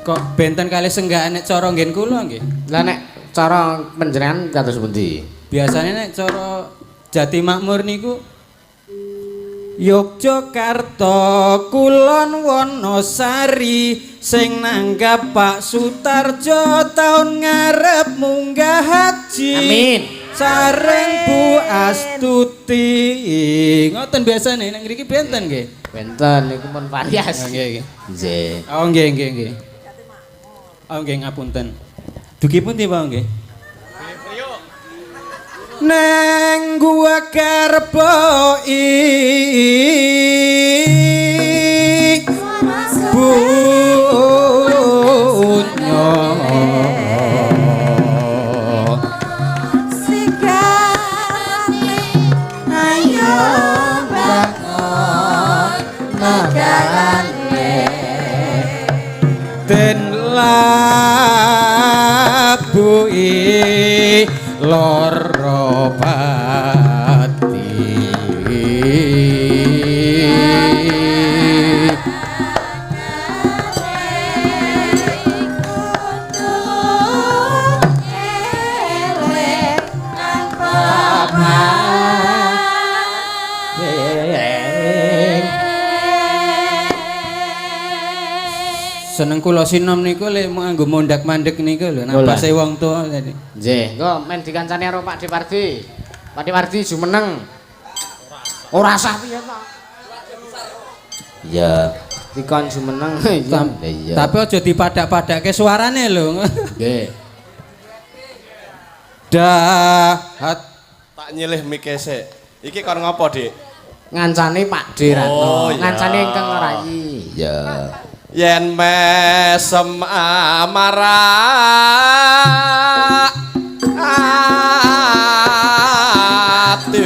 kok benten kali senggak nek cara nggen kula nggih. Lah nek cara panjenengan kados pundi? Biasane nek cara Jati Makmur niku Yogyakarta Kulon Wonosari sing nanggap Pak Sutarjo taun ngarep munggah haji. Amin. Sareng Bu Astuti. Ngoten biasane nek mriki benten nggih. Benten niku pun varias. Nggih nggih. Nggih. Oh nggih nggih nggih. Oh nggih ngapunten. Dugi pundi Pak nggih? Neng gua karboi bunyo sikane ayo bangun negarane den nglabuhi lara pati seneng kula sinom niku lek nganggo mondhak-mandhek niku lho napase wong tuwa tadi. Nggih, engko men dikancani karo Pak Dewardi. Pak Dewardi jumeneng. Ora sah piye to? Ya, Dikon jumeneng. iya. Tapi aja dipadak-padake suarane lho. Nggih. Dahat Tak nyilih mike sik. Iki kon ngopo, Dik? Ngancani Pak D Ratno, Oh, iya. ngancani ingkang ngerayi. Ya. Yen mesem amarah ati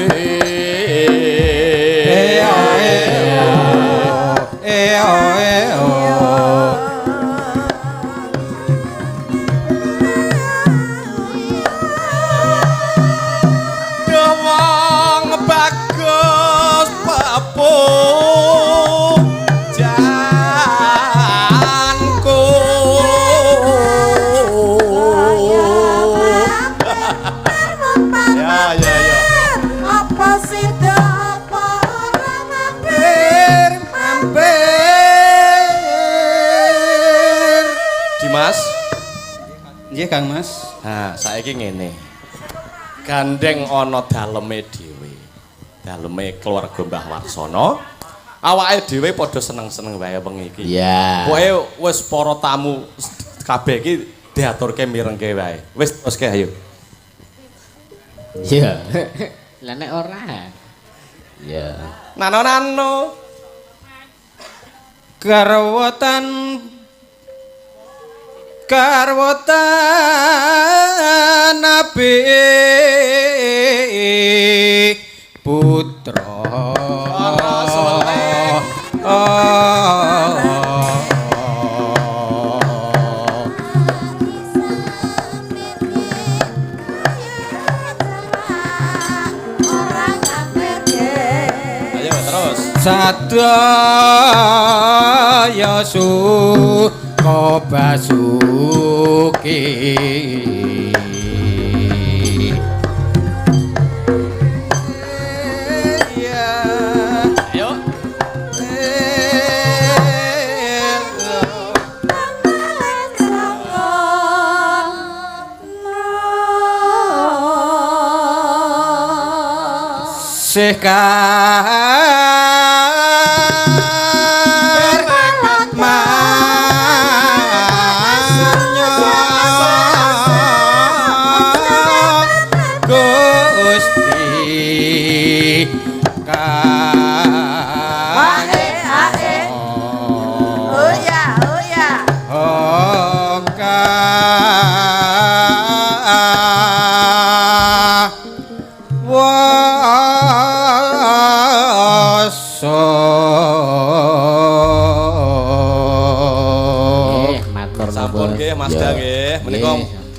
wong bagus papu janku ya apa sih apa mampir Dimas. Nggih Kang Mas. Nah, saiki ngene. Gandeng ana daleme dhewe. Daleme keluarga Mbah Warsono. Awake dhewe padha seneng-seneng wae wengi iki. Ya. Pokoke wis para tamu kabeh iki diaturke mirengke wae. Wis teruske ayo. Ya. Lah nek ora. Ya. Nano-nano. Karwotan nabi putra Ayo terus. Sadaya suka basuki Ayo. Sampun nggih Mas Da nggih. Menika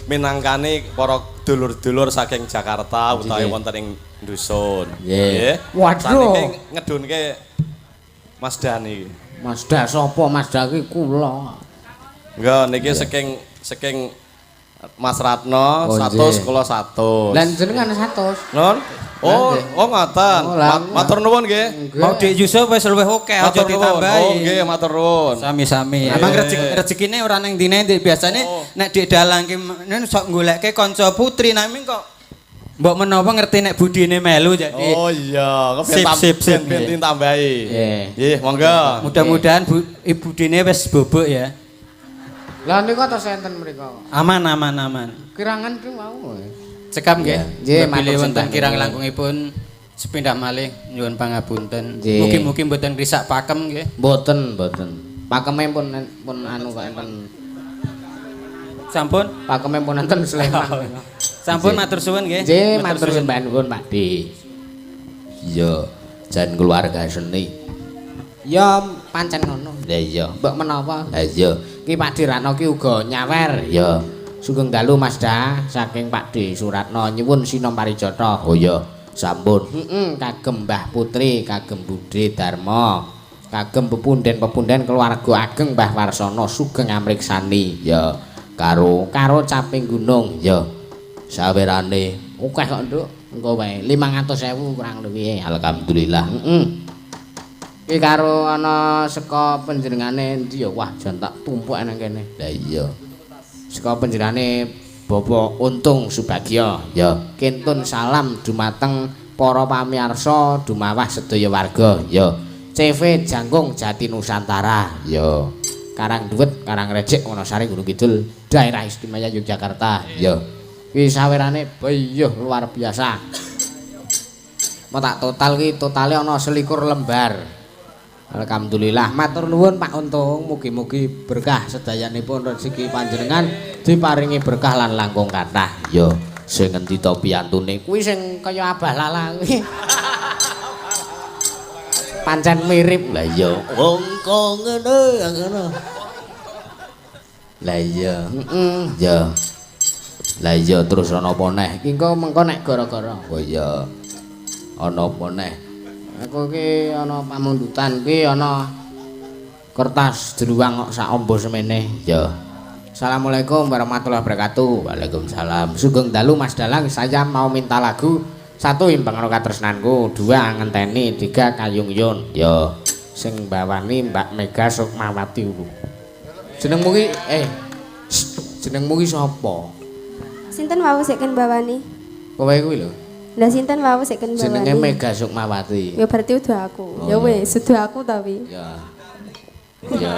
minangkani para dulur-dulur saking Jakarta utawi wonten ing dusun. Nggih. Waduh. Saniki ngedunke Mas Da niki. Mas Da sapa? Mas Da ki kula. Enggak, niki saking Mas Ratno 100 kula 100. Lah jenengan 100. Non? Oh ngoten. Matur nuwun nggih. Mau Dik Yusuf wis luwih oke aja Matur nuwun. ditambahi. Oh nggih, matur nuwun. Sami-sami. Emang rezekine ora nang dine biasane nek Dik Dalang ki sok goleke kanca putri nami kok mbok menawa ngerti nek budine melu jadi. Oh iya, Sip, sip. ben tambahi. Nggih. Nggih, monggo. Mudah-mudahan budine wis bobok ya. Lah niku atus enten mriku. Aman. Kirangan ki mau. Cekap nggih. Nggih, Bilih matur wonten sembah kirang nuwun. langkungipun sepindah malih nyuwun pangapunten. Nggih. Mugi-mugi mboten risak pakem nggih. Mboten. Pakeme pun anu kok enten. Sampun. Pakeme pun enten Sleman. Sampun matur suwun nggih. Nggih, matur sembah nuwun Pak D. Ya, jan keluarga seni. Ya pancen ngono. Lah iya. Mbok menawa Lah iya, Ki Pak Diratno ki uga nyawer. Ya. Sugeng dalu Mas Da saking Pak D Suratno nyuwun sinom parijata. Oh iya, sampun. Kagem Mbah Putri, kagem Budhe Darma, kagem pepunden-pepunden keluarga ageng Mbah Warsono sugeng amriksani. Ya, Karo caping gunung. ya. Sawerane Akeh kok, Nduk. Engko wae 500.000 kurang luwih. alhamdulillah. Iki karo ana saka panjenengane endi ya? Wah, jan tak tumpuk nang kene. Lah iya. Saka panjenengane Bapak Untung Subagya. Ya, Kintun salam dumateng para pamirsa dumawah sedaya warga. ya, CV Jangkung Jati Nusantara. ya, Karang Duwet, Karang Recik, Wonosari, Gunung Kidul, Daerah Istimewa Yogyakarta. ya. Ki sawerane bayuh luar biasa. Mau tak total ki totale ana 21 lembar. Alhamdulillah, matur nuwun Pak Untung, mugi-mugi berkah sedayanipun rezeki panjenengan diparingi berkah lan langkung kathah. Ya, sing ngendi to piyantune? Kuwi sing kaya Abah Lala kuwi. Pancen mirip. Lah iya, wong kok ngono. Lah iya. Ya. Lah iya terus ana apa neh? Iki engko mengko nek gara-gara. Oh iya. Ana apa neh? Aku ki ana pamundutan ki ana kertas jeruang kok sak ombo semene. Ya. Assalamualaikum warahmatullahi wabarakatuh. Waalaikumsalam. Sugeng dalu Mas Dalang, saya mau minta lagu 1 Imbang Karo Katresnanku, 2 Ngenteni, 3 Kayung Yun. Ya. Sing bawani Mbak Mega Sukmawati lho. Jenengmu ki jenengmu ki sapa? Sinten wau sik ken bawani? Kowe kuwi lho. Lah sinten wau sik ken bawani? Jenenge Mega Sukmawati. Ya berarti udah aku. Ya wis, sudah aku ta wi. Ya. Ya.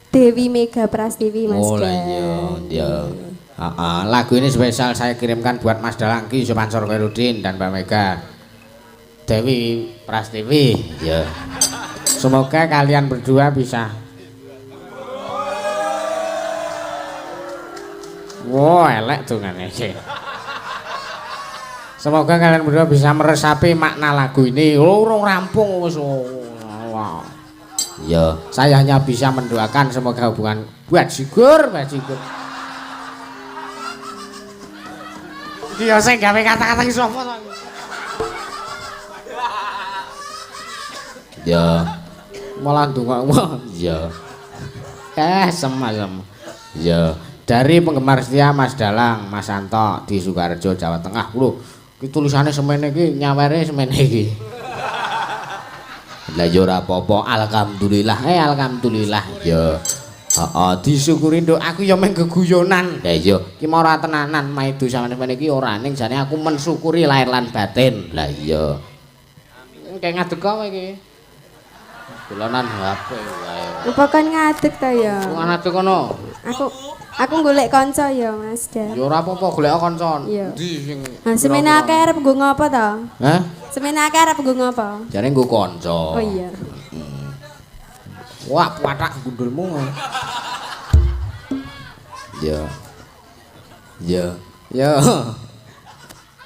Dewi Mega Prastiwi Mas. Oh lah iya. Ya. Lagu ini spesial saya kirimkan buat Mas Dalang Ki Sumansor Khairuddin dan Mbak Mega Dewi Prastiwi. Ya. Semoga kalian berdua bisa. Wah, elek tuh kan iki. Semoga kalian berdua bisa meresapi makna lagu ini. Urung rampung wis. Ya. Saya hanya bisa mendoakan semoga hubungan buat Sigur. Iya, saya gawe kata-kata ki sapa to? Ya. Malah ndongakno. Ya. Sem. Ya. Dari penggemar setia Mas Dalang, Mas Anto di Sukoharjo, Jawa Tengah. Lho, iki tulisane semene iki, nyawere semene iki. Lah ya ora apa-apa, alhamdulillah. Alhamdulillah. Ya. Heeh, Disyukuri nduk, aku ya meng geguyonan. lah iya. Ki ora tenanan maido sampeyan iki ora ning jane aku mensyukuri lahir lan batin. Lah iya. Kayak ngadeg kowe iki. Dolanan HP wae. Apa kon ngadeg ta ya? Wong ngadeg kono. Aku golek kanca ya Mas Da. Ya ora apa-apa golek koncon. Iya. Endi sing Nah, semene akeh arep nggo ngopo ta? Hah? Semene akeh arep nggo ngopo? Jare nggo kanca. Oh iya. Wah, patak gundulmu. Ya. Ya. Ya.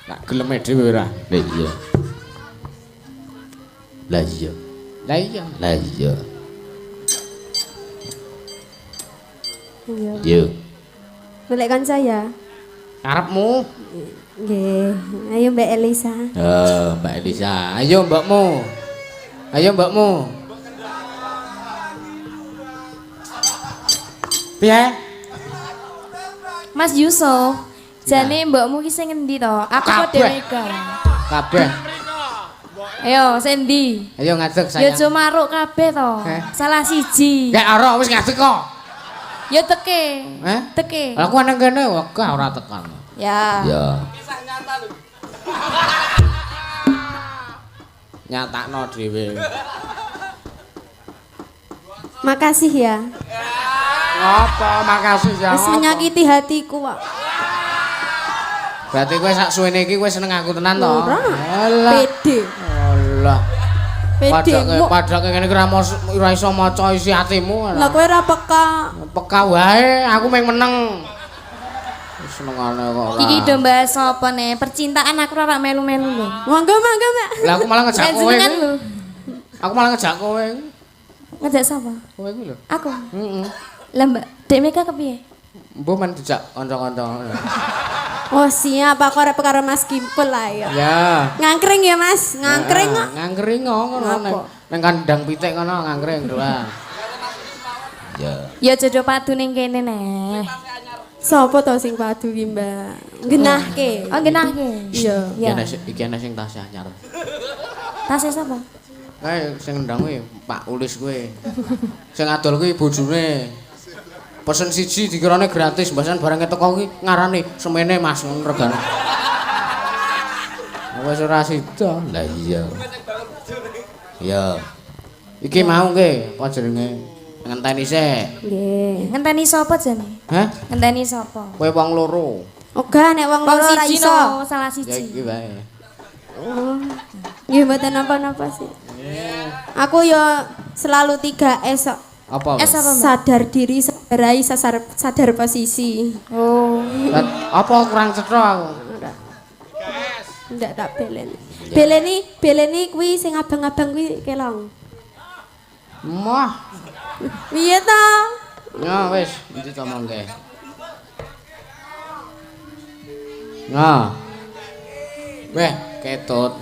Tak geleme dhewe ora. Lah iya. Lah iya. Lah iya. Lah iya. Iya. Yo. Golek kanca ya. Karepmu. Nggih. Ayo Mbak Elisa. Mbak Elisa. Ayo mbakmu. Ayo mbakmu. Piye? Mas Yusuf, jane mbokmu ki sing endi to? Aku kok Kabeh. Mega. Kabeh. Ayo, sendi? Ayo ngadeg Ya sayang. aja maruk kabeh to. Salah siji. Gak ora wis ngadeg kok. Ya teke. Teke. Lah aku nang kene wegah ora tekan. Ya. Ya. Nyatakno dhewe. Makasih ya. Apa makasih ya. Wis menyakiti hatiku kok. Berarti kowe sak suwene iki kowe seneng aku tenan to? Ora. Alah. Pede. Allah. Pede. Padake ngene iki ora iso maca isi atimu. Lah kowe ora peka. Peka wae, aku meng meneng. Senengane kok ora. Iki do bahas apa nih? Percintaan aku ora melu-melu lho. Monggo Mbak. Lah aku malah ngejak kowe. Jenengan lho. Aku malah ngejak kowe. Ngejak sapa? Kowe kuwi lho. Aku. Heeh. Lah Mbak Dek Mega kepiye? Mbok men dijak kanca-kanca. Oh siap, aku arep karo Mas Kimpul lah ya. Ya. Ngangkring ya Mas, ngangkring kok. Ngangkring ngono nang kandang pitik kono ngangkring doang. Ya. Ya jodoh padu ning kene neh. Sopo to sing padu ki, Mbak? Genahke. Oh, genahke. Iya. Ya. Iki ana sing tasih anyar. Tasih sapa? Kae sing ndang kuwi Pak Ulis kuwi. Sing adol kuwi bojone. Pesen siji dikirane gratis, mbasan barang teko kuwi ngarani semene Mas ngono regane. Wis ora sida. Lah iya. Ya. Iki mau nggih, apa jenenge? Ngenteni sik. Nggih. Ngenteni sapa jane? Hah? Ngenteni sapa? Kowe wong loro. Oga nek wong loro ora Siji iso. no, salah Ya siji. iki wae. Nggih mboten napa-napa sih. Aku yo selalu 3S kok. Apa? Es apa, Mbak? Sadar diri, sadar rai, sadar posisi. Oh. Apa kurang cetha aku? Ndak tak beleni. Beleni kuwi sing abang-abang kuwi kelong. Mah. Piye ta? Ya wis, iki comongke. Nah. Weh, ketut.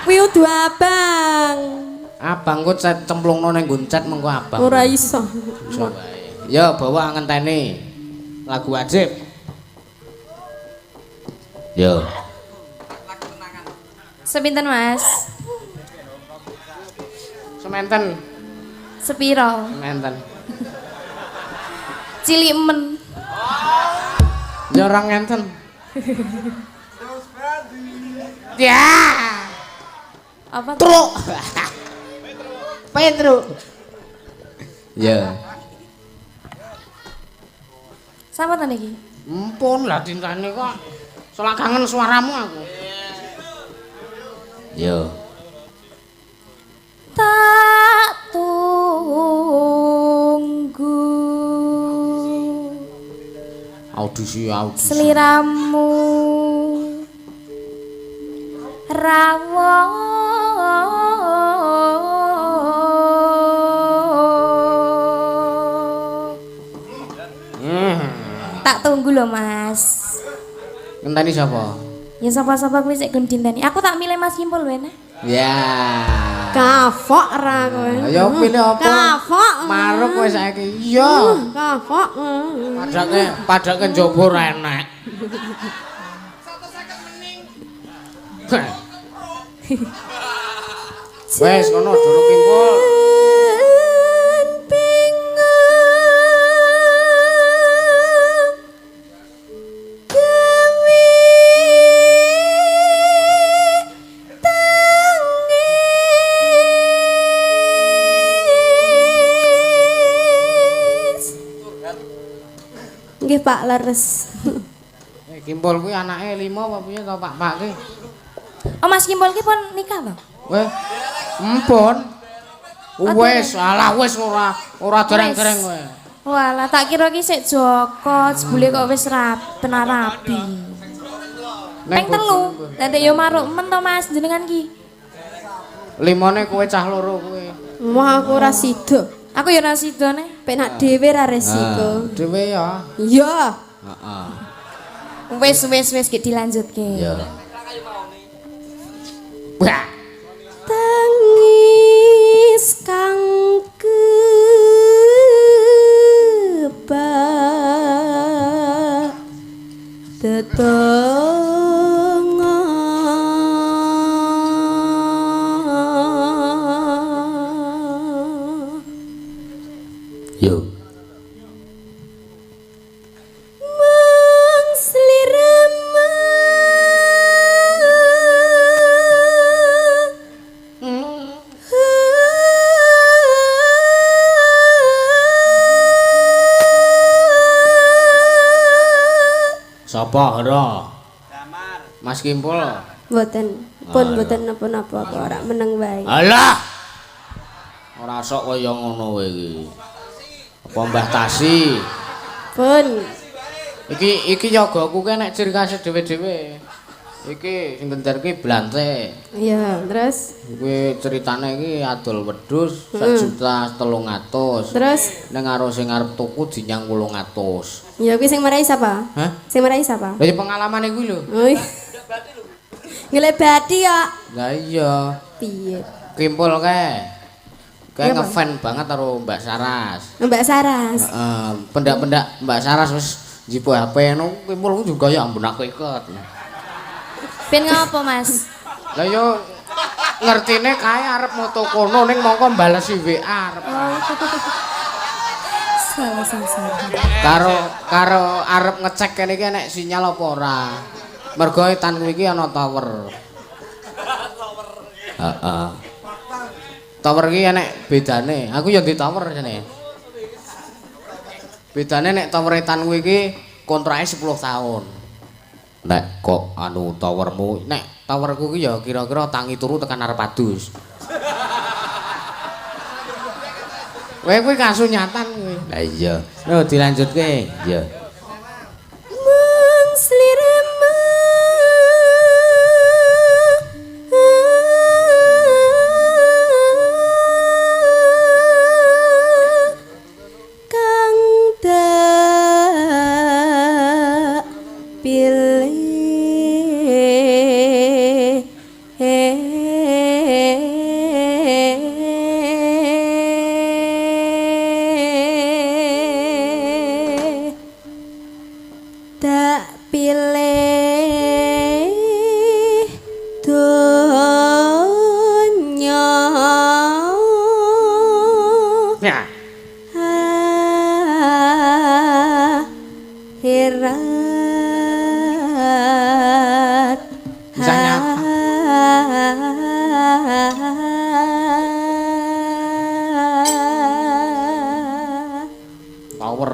Kuwi udu abang. Abang ku cemplungno ning guncet mengko abang. Ora iso. Iso wae. Ya bawa ngenteni. Lagu wajib. Yo. Sepinten Mas? Sementen, Sepiro? sementen. Cilik men. Ya ora ngenten. Ya. Apa? Truk. Pedro. Ya. Sama ta niki? Ampun lah tintane kok. Salah kangen suaramu aku. Yo. Tak tunggu Audisi. seliramu rawo tak tunggu loh Mas. Ngenteni sapa? Ya sapa-sapa kuwi sik gon dinteni. Aku tak milih Mas Kimpul wene. Ya. Kafok ra kowe. Ya pilih apa? Kafok. Maruk kowe saiki. Iya. Kafok. Padake njaba ora enek. Wes kono Durung Kimpul. Nggih Pak leres. Kimpul kuwi anake 5 apa piye to Pak ki? Oh Mas Kimpul ki pun nikah to? Weh. Empun. Wes, alah wis ora dereng-dereng kowe. Walah tak kira ki sik Joko, jebule kok wis rabi. Peng telu. Dadi yo maruk men to Mas jenengan ki. 5ne kowe cah loro kowe. Wah aku ora sida. Aku yo ora sidone. Penak dhewe ra resiko. Dhewe ya. Iya. Heeh. Wis ki dilanjutke. Ya. Wah. Tangis kang kebak tetengah Yo. mangslirama Sapa ora? Mas Kimpul. Mboten, pun mboten napa-napa kok ora meneng wae. Alah. Ora sok kaya ngono kowe iki. Apa Mbah Tasi? Pun Iki yagaku ki nek ciri khas dhewe-dhewe. Iki sing genjar ki Blante. Iya, terus Kuwi ceritane iki adol wedhus 1.300.000. terus Ning karo sing arep tuku dinyang 800. ya kuwi sing marai sapa? Hah? Sing marai sapa? Lah ya pengalamane kuwi lho. Oh. Ngelek badi ya. Lah iya. Piye? Kimpul kae. Kae Iya, Pak. ngefan banget karo Mbak Saras. Mbak Saras. Heeh, pendak-pendak Mbak Saras wis jipo HP no kimpul juga ya ampun aku iket. Ben ngopo, Mas? Lah yo ngertine kae arep moto kono ning mongko balesi WA arep. Salah. Karo arep ngecek kene iki nek sinyal apa ora. Mergo etan kuwi iki ana tower. Heeh. Tower iki enek bedane. Aku ya di tower jane. Bedane nek tower etan kuwi iki kontrake 10 tahun. Nek kok anu towermu Nek towerku ki ya kira-kira tangi turu tekan arep adus. Kowe kuwi kasunyatan kuwi. lah iya Lho dilanjutke. iya Mung sliramu kang tak pilih tak pilih dunya Ya. akhirat Misalnya apa? Tower.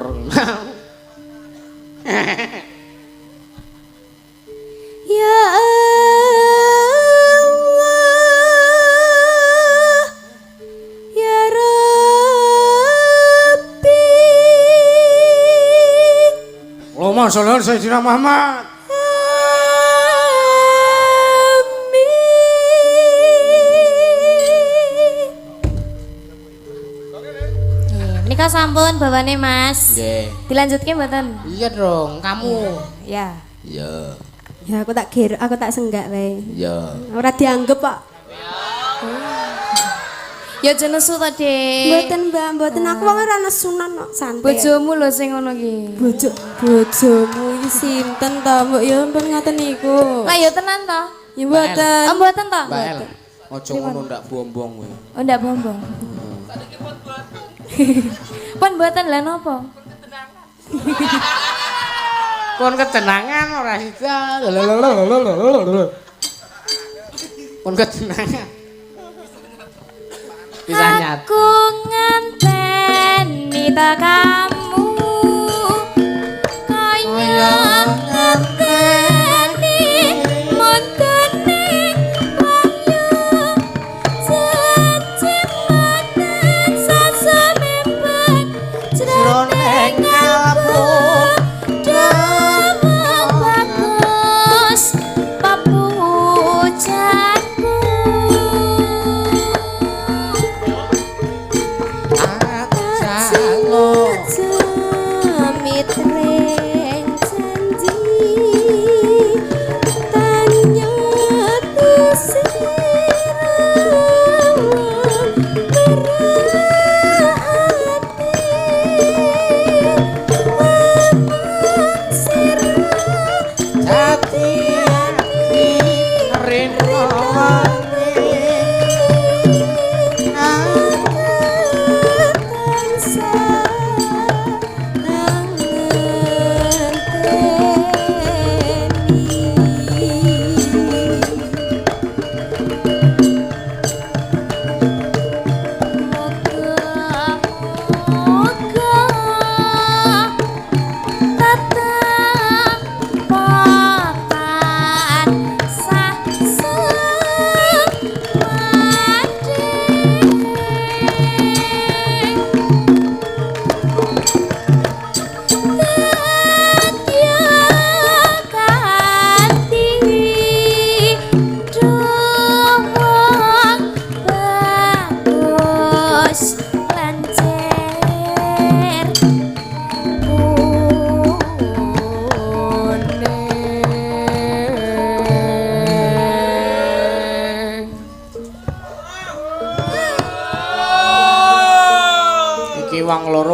Ya Allah, ya Rabbi, Allahumma sholli ala sayyidina Muhammad. Menika sampun bawane, Mas. Nggih. Dilanjutke mboten? Iya dong, kamu. Ya. iya ya aku tak senggak wae. iya Ora dianggep kok. Ya aja nesu to, Dik. Mboten Mbak, mboten aku wong ora nesunan kok, santai. Bojomu lho sing ngono ki. Bojomu iki sinten to, Mbok? Ya ampun ngoten niku. Lah ya tenan to? Ya mboten. Oh, mboten to? Mbak El. Ojo ngono ndak bombong kowe. Oh, ndak bombong. Pun mboten lha napa? Pun ketenangan ora sida. Pun ketenangan. Bisa nyata. Aku ngenteni ta kamu kaya ngenteni montening wayu sejenaten sasamempen jroning kalbu damel bagus papujanku. Aku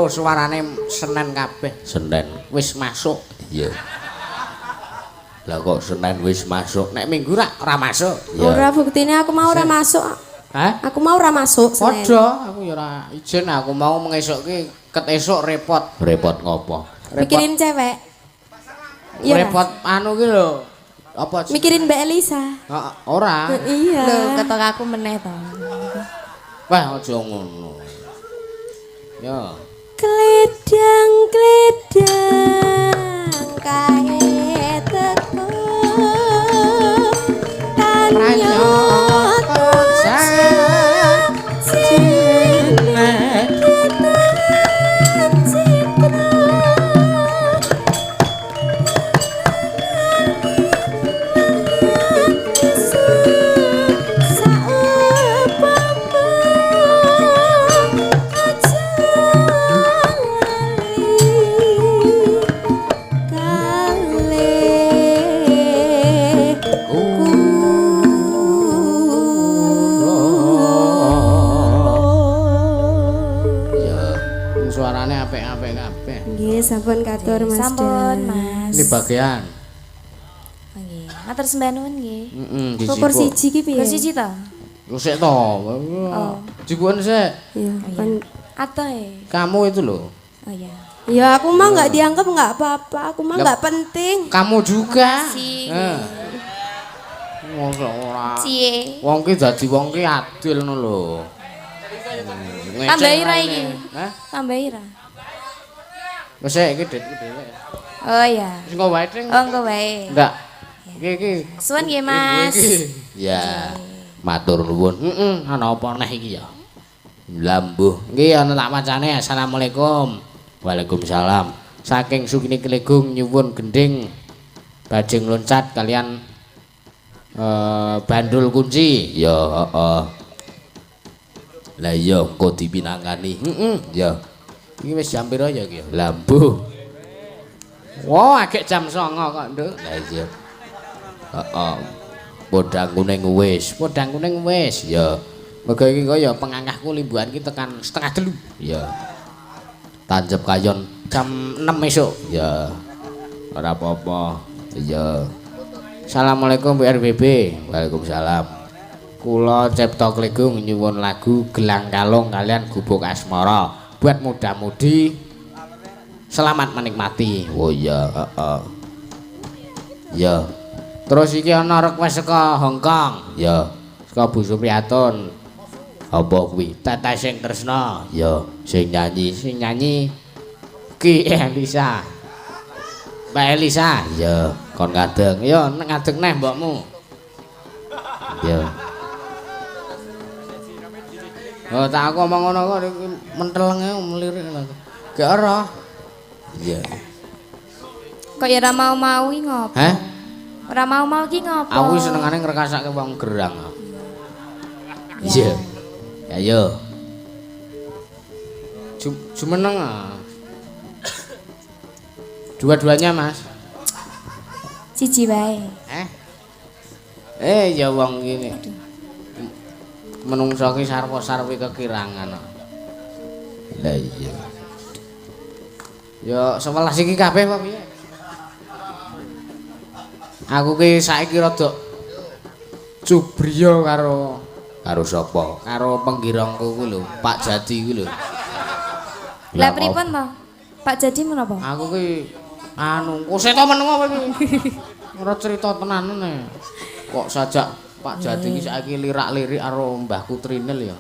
lho suarane Senen kabeh. Senen Wis masuk. iya lah kok Senen wis masuk Nek Minggu ora masuk. Ora buktine aku mau ora masuk. Hah? Aku mau ora masuk. Senin. Padha, aku ya ora izin aku mau mengesuk ki ket esuk repot. repot ngopo Mikirin cewek. Iya. Repot anu ki lho. Apa? Mikirin Mbak Elisa. Heeh, ora. Iya. Lho, ketok aku meneh to. Wah, aja ngono. Ya. Kledang kae teko tanyoto suarane apik-apik kabeh. Nggih, sampun katur Mas. Sampun, Mas. Ini bagian. Oh, nggih. Matur sembah nuwun nggih. Heeh, Kokor siji ki piye? Kok siji to? Lu sik to. Jibuan sik. Iya, kan. Atoe. Kamu itu loh. Oh iya. Ya aku mah nggak dianggap nggak apa-apa, aku mah nggak penting. Kamu juga. Si. Mosok ora. Cie. Wong ki dadi wong ki adil ngono lho. Tambah ira iki. Hah? Tambah ira. Wis iki Dit dhewe. Oh iya. Wis engko wae, Ting. Oh engko wae. Ndak. Iki. Suwun nggih, Mas. ya matur nuwun Ana apa neh iki ya? lambuh Nggih ana tak macane. Assalamualaikum. waalaikumsalam Saking Sugini Kelegung nyuwun gending bajing loncat kalian bandul kunci. ya heeh lah iya engko dipinangani ya Iki wis jam pira ya iki? lambuh Wah, agek jam 09.00 kok, Nduk. lah iya heeh podang kuning wis Podang kuning wis. ya Mergo iki kaya pengangkahku limbuhan ki tekan 2:30. ya tancep kayon Jam 6 esuk. ya ora apa-apa ya Assalamualaikum Bu RBB. waalaikumsalam Kula Cipta Klegung nyuwun lagu Gelang Kalung kalian Gubuk Asmara buat muda-mudi selamat menikmati. oh ya heeh ya Terus iki ana request saka Hong Kong, ya saka Bu Supriyatun. apa kuwi Teteh sing tresna, ya sing nyanyi sing nyanyi Ki Elisa. Mbak Elisa, ya kon kadang ya ngadeg neh mbokmu. ya Oh, tak aku omong ngono kok iki mentelenge mlirik lho. Gak ora. ya Kok ya ora mau-mau iki ngopo? Hah? Ora mau-mau iki ngopo? Aku senengane ngrekasake wong gerang. iya ya yo Jumeneng. Dua-duanya, Mas. Siji wae. Ya wong ngene. Menungso ki sarwa-sarwi kekirangan. lah iya Ya 11 iki kabeh apa piye? Aku ki saiki rada cubriya karo sapa karo penggirangku kuwi lho, Pak Jati kuwi lho. Lah pripun to? Pak Jadi menapa? Aku ki anu, kok to meneng apa iki? Ora cerita tenan ne. Kok sajak Pak Jati ki saiki lirak-lirik karo Mbahku Trinil ya.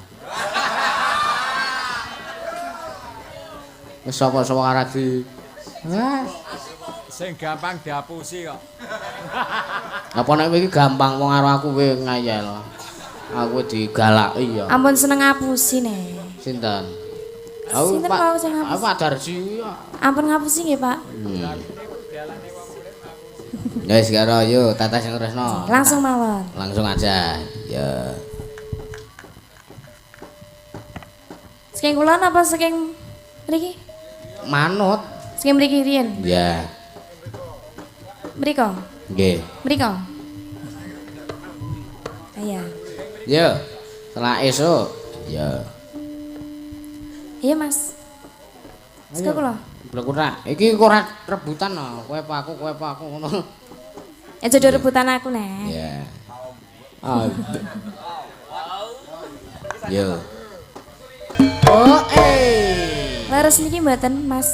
Wis sapa-sapa arep di sing gampang diapusi kok. Apa nek iki gampang wong karo aku kowe ngayal. Aku digalaki ya. Ampun seneng ngapusi nih. Sinten? Sinten kau sing ngapusi? Pak Darji. Ampun ngapusi nggih, Pak. Guys, karo yo Tata sing tresno. Langsung mawon. Langsung aja. Ya. Saking kula napa saking mriki? Manut. Saking mriki riyen. ya Mriko. nggih Mriko. Iya. Yo. Setelah esuk. ya Iya, Mas. Sego kula. Blek ora. Iki ora rebutan no. Kowe apa aku ngono. Jodoh rebutan aku nek. Ya. Ah. Yo. Oh, Leres niki mboten, Mas?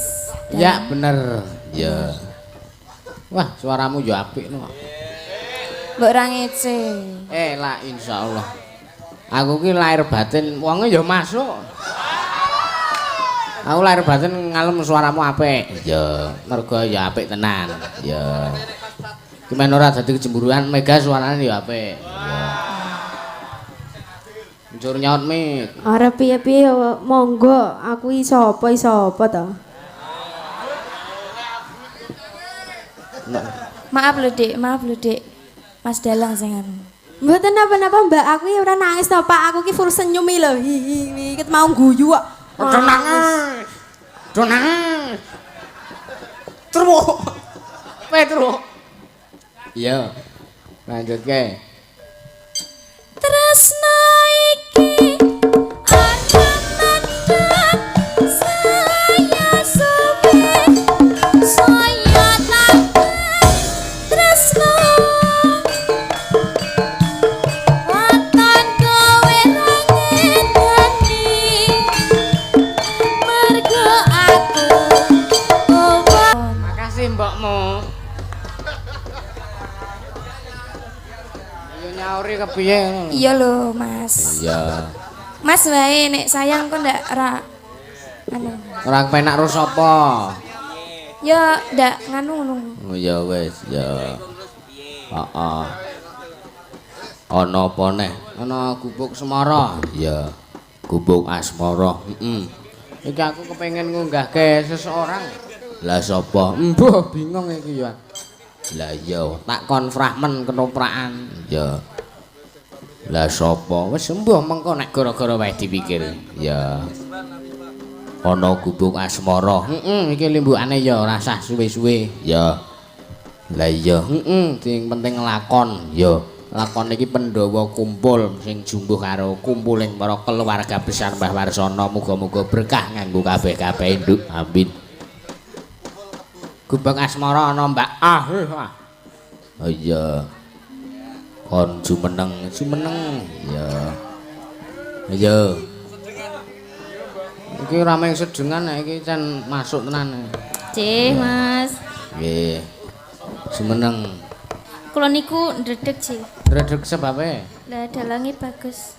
Ya, bener. Ya. Wah, suaramu yo apik no. Mbok ora ngece. Lah insyaallah. Aku ki lahir batin wonge yo masuk. Aku lahir batin ngalem suaramu apik. Ya, mergo ya apik tenan. Ya. Ki men ora dadi kecemburuan mega suarane yo apik. Ya. Njur nyaut mik. Ora piye-piye monggo aku iso apa to. Maaf lho, Dik. Mas Dalang sing anu. Mboten napa-napa Mbak, aku ya ora nangis to Pak, aku ki full senyum lho. Hi ket mau guyu kok. Ojo nangis. Do nangis. Terus. Petro. Iya. Lanjutke. Tresno iki ana mendhet saya suwe saya takut tresno watan kowe ngenteni mergo aku Makasih mbokmu. Yo nyauri kepiye ngono. Iya lho, Mas. Iya. Mas wae nek sayang kok ndak ora anu. Ora penak ro sapa? Ya ndak nganu ngono. Oh ya wis ya. Heeh. Ana apa neh? Ana gubuk semara. Ya. Gubuk asmara. Iki aku kepengin ngunggahke seseorang. Lah sapa? Mbah bingung iki ya. Lah iya. Tak kon fragmen kenoprakan. Ya. Lah sapa? Wis sembuh mengko nek gara-gara wae dipikir. Ya. Ana gubuk asmara. Iki limbukane ya ora sah suwe-suwe. Ya. Lah iya. Sing penting lakon. Ya. Lakon iki Pandhawa kumpul sing jumbuh karo kumpuling para keluarga besar Mbah Warsana. Muga-muga berkah nganggo kabeh-kabeh nduk. Amin. Gubuk asmara ana Mbak Oh iya. Kon jumeneng. Ya. Ayo. Iki rame sedengan nek iki can masuk tenan. Cih, Mas. Nggih. Jumeneng. Kula niku ndredeg sih. Ndredeg sebabe. Lah dalange bagus.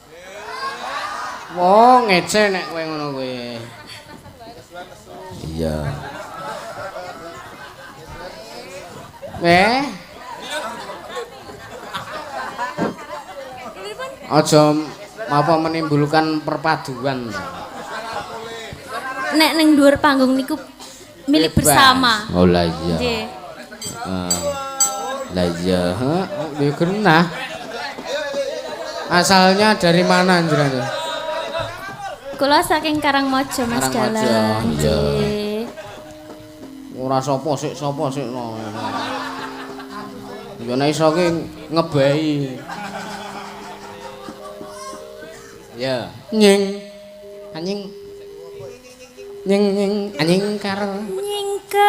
Wah, ngece nek kowe ngono kuwi. Iya. Aja apa menimbulkan perpaduan. Nek ning dhuwur panggung niku milik Bebas. bersama. Oh lah iya. Nggih. Lah iya. Dia genah. Asalnya dari mana jenenge? Kula saking Karangmojo, Mas Karangmojo, Dalang. iya. Nggih. Ora sapa sik no. Ya nek iso ki ngebahi. Ya, nying. Anjing. Nying anjing karo. Nyingkar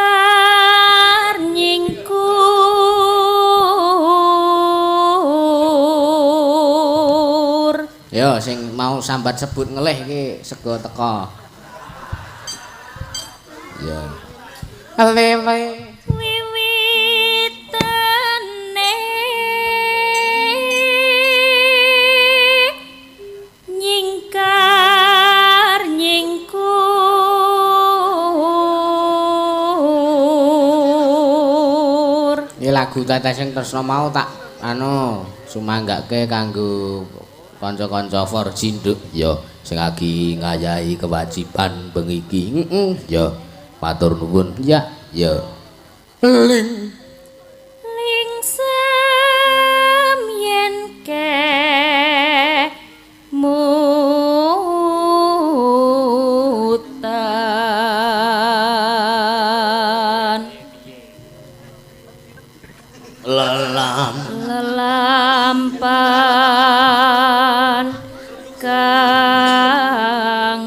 nyingkur. Ya sing mau sambat sebut ngelih iki sego teko. Ya. Lele. Wiwitane nyingkar nyingkur. Iki lagu Teteh sing tresno mau tak sumanggake kanggo kanca-kanca Forjin Nduk. Ya, sing lagi ngayahi kewajiban bengi iki. Ya, matur nuwun. Ya, Ya. ling. Lingsem yen mutan lelampan kang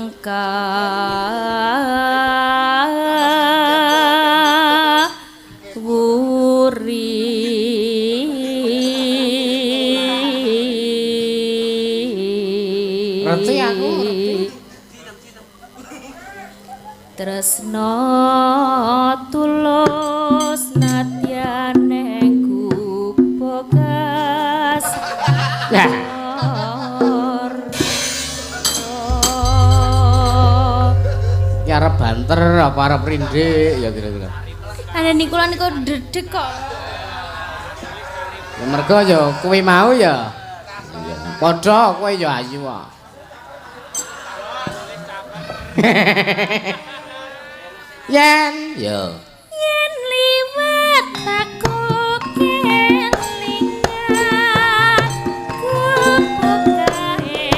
Ngerti aku, ngerti. Tresno tulus nadyan engku bogas. Ya arep banter apa arep rindik ya kira-kira. Ana niku lan niku dedek kok. Ya mergo ya kuwi mau ya. Padha kowe ya ayu kok. Yen Yo. yen liwat aku kelingan kubukae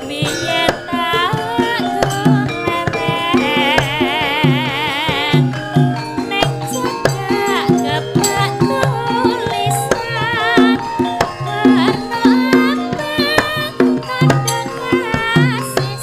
biyen aku lereng nek cekak kebak tulisan warna abang tanda kasih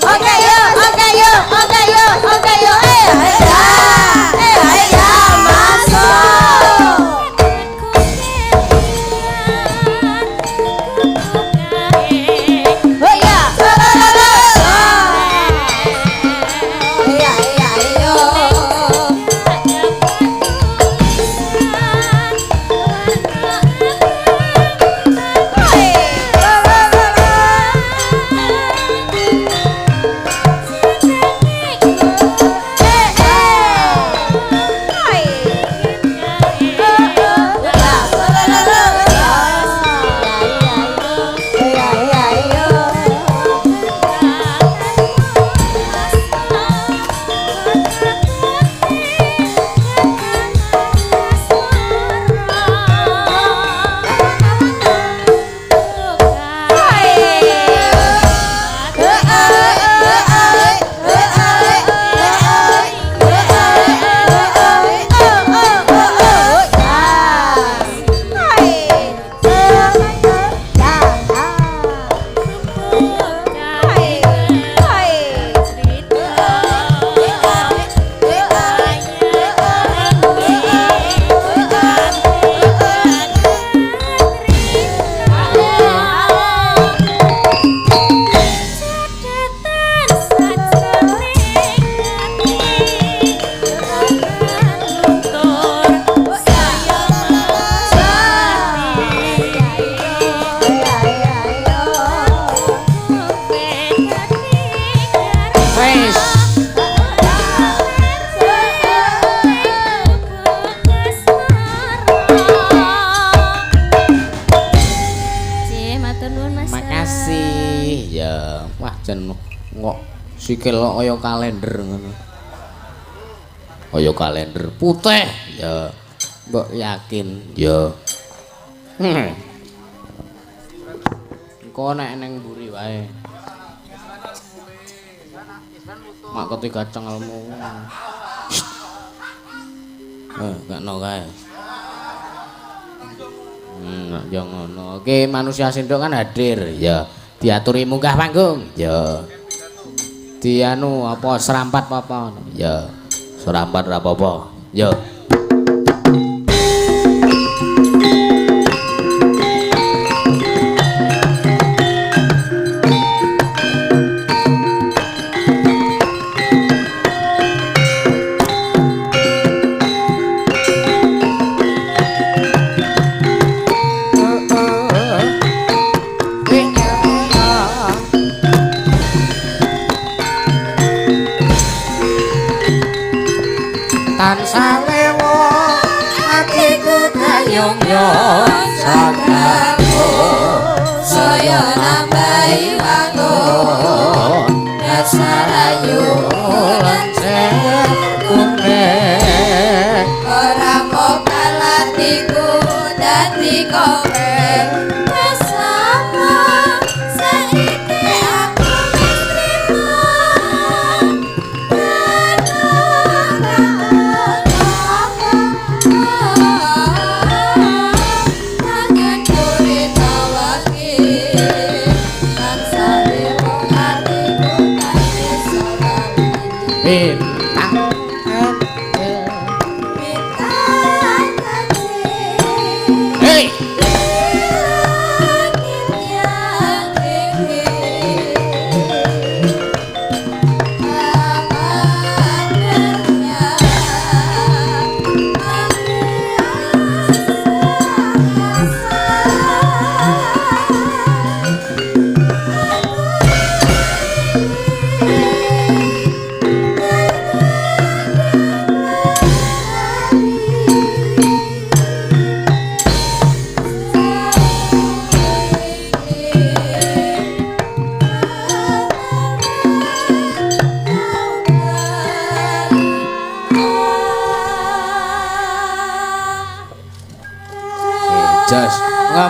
Oke yuk, pancen kok sikil kaya kalender ngono. Kaya kalender putih ya. Mbok yakin ya. Engko nek ning mburi wae. Mak ketiga cengelmu. Gak no kae. Ya ngono. Oke, manusia sendok kan hadir ya. Diaturi munggah panggung ya. Dianu apa serampat apa ya. Serampat ra apa-apa. Ya. Tansah lewo atiku kayongyo sagaku saya nambahi wangun dasarayu lan kumbek ora mau kalatiku dadi kopek bersama saiki aku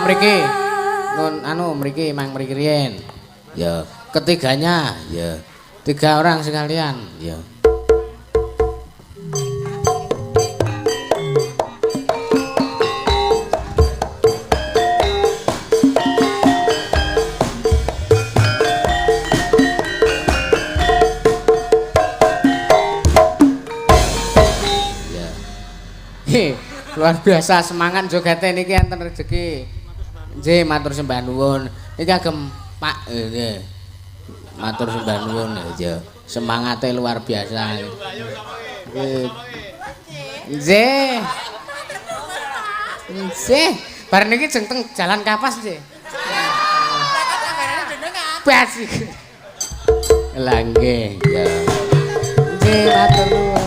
mriki nun anu mriki mang mriki riyen ya ketiganya ya 3 orang sekalian ya luar biasa semangat jogate niki enten rezeki. Nggih matur sembah nuwun. Iki agem Pak nggih. Matur sembah nuwun ya. Semangate luar biasa. Nggih. Nggih. Bar niki jeng teng Jalan Kapas nggih. Bas iki. Lah nggih ya. Nggih matur nuwun.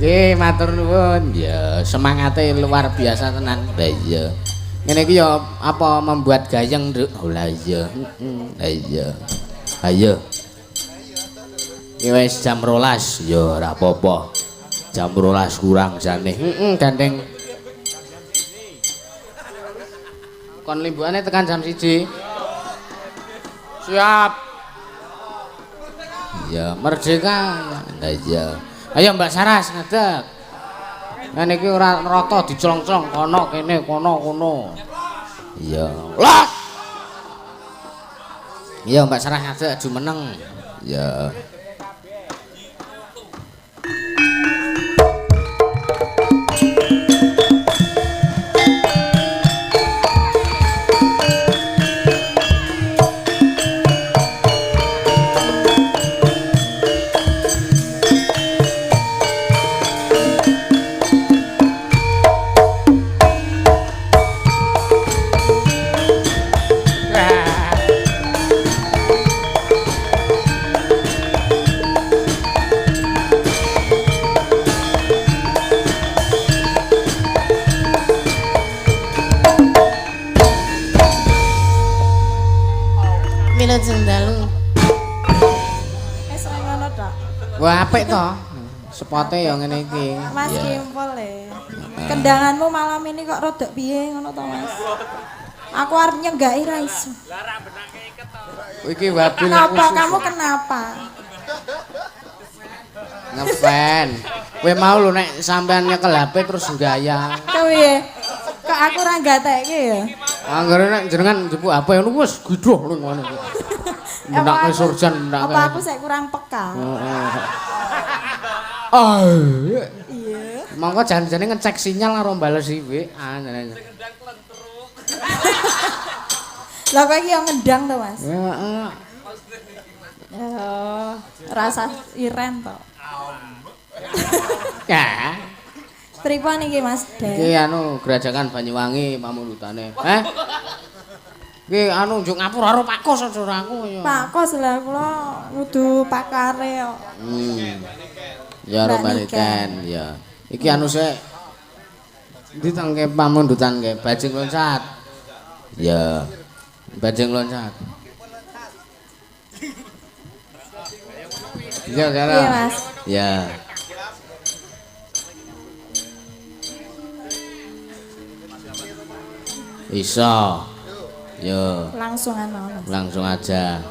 Nggih, matur nuwun. Ya, semangate luar biasa tenan. Lah iya. Ngene iki ya apa membuat gayeng, Nduk. Oh lah iya. Lah iya. Ayo. Iki wis jam 12. Ya ora apa-apa. Jam 12 kurang jane. Gandeng. Kon limbukane tekan jam 1. Siap. Ya, merdeka. Lah iya. Ayo Mbak Saras ngadeg. Nah niki ora rata dicolong-colong kono kene kono. Iya. Lah. Iya Mbak Saras ngadeg aju meneng. Ya. Wah, apik to. Spote ya ngene iki. Mas Kimpol Kendanganmu malam ini kok rodok piye ngono to, Mas? Aku arep nyenggaki ra iso. Iki wabil Kenapa kamu kenapa? Ngefan. Kowe mau lho nek sampean nyekel HP terus gaya. Kepiye? Kok aku ora gatekke ya? Anggere nek jenengan njupuk HP ngono wis gidhoh lho ngono. Menake surjan menake. Apa aku sik kurang peka? Iya. Monggo jan-jane ngecek sinyal karo bales WA. Lah kowe iki yo ngendang to, Mas? Heeh. Rasa iren to. Ya. Pripun iki, Mas? Iki anu Gerajakan Banyuwangi pamulutane. Iki anu njuk ngapura karo Pak Kos aja aku ya. Pak Kos lah kula kudu pakare kok. Ya romaniten ya. Iki anu sik ditangke pamundutan ke bajing loncat. Ya. Bajing loncat. Ya, Iya, Mas. Ya. Iso. Yo. Langsung aja.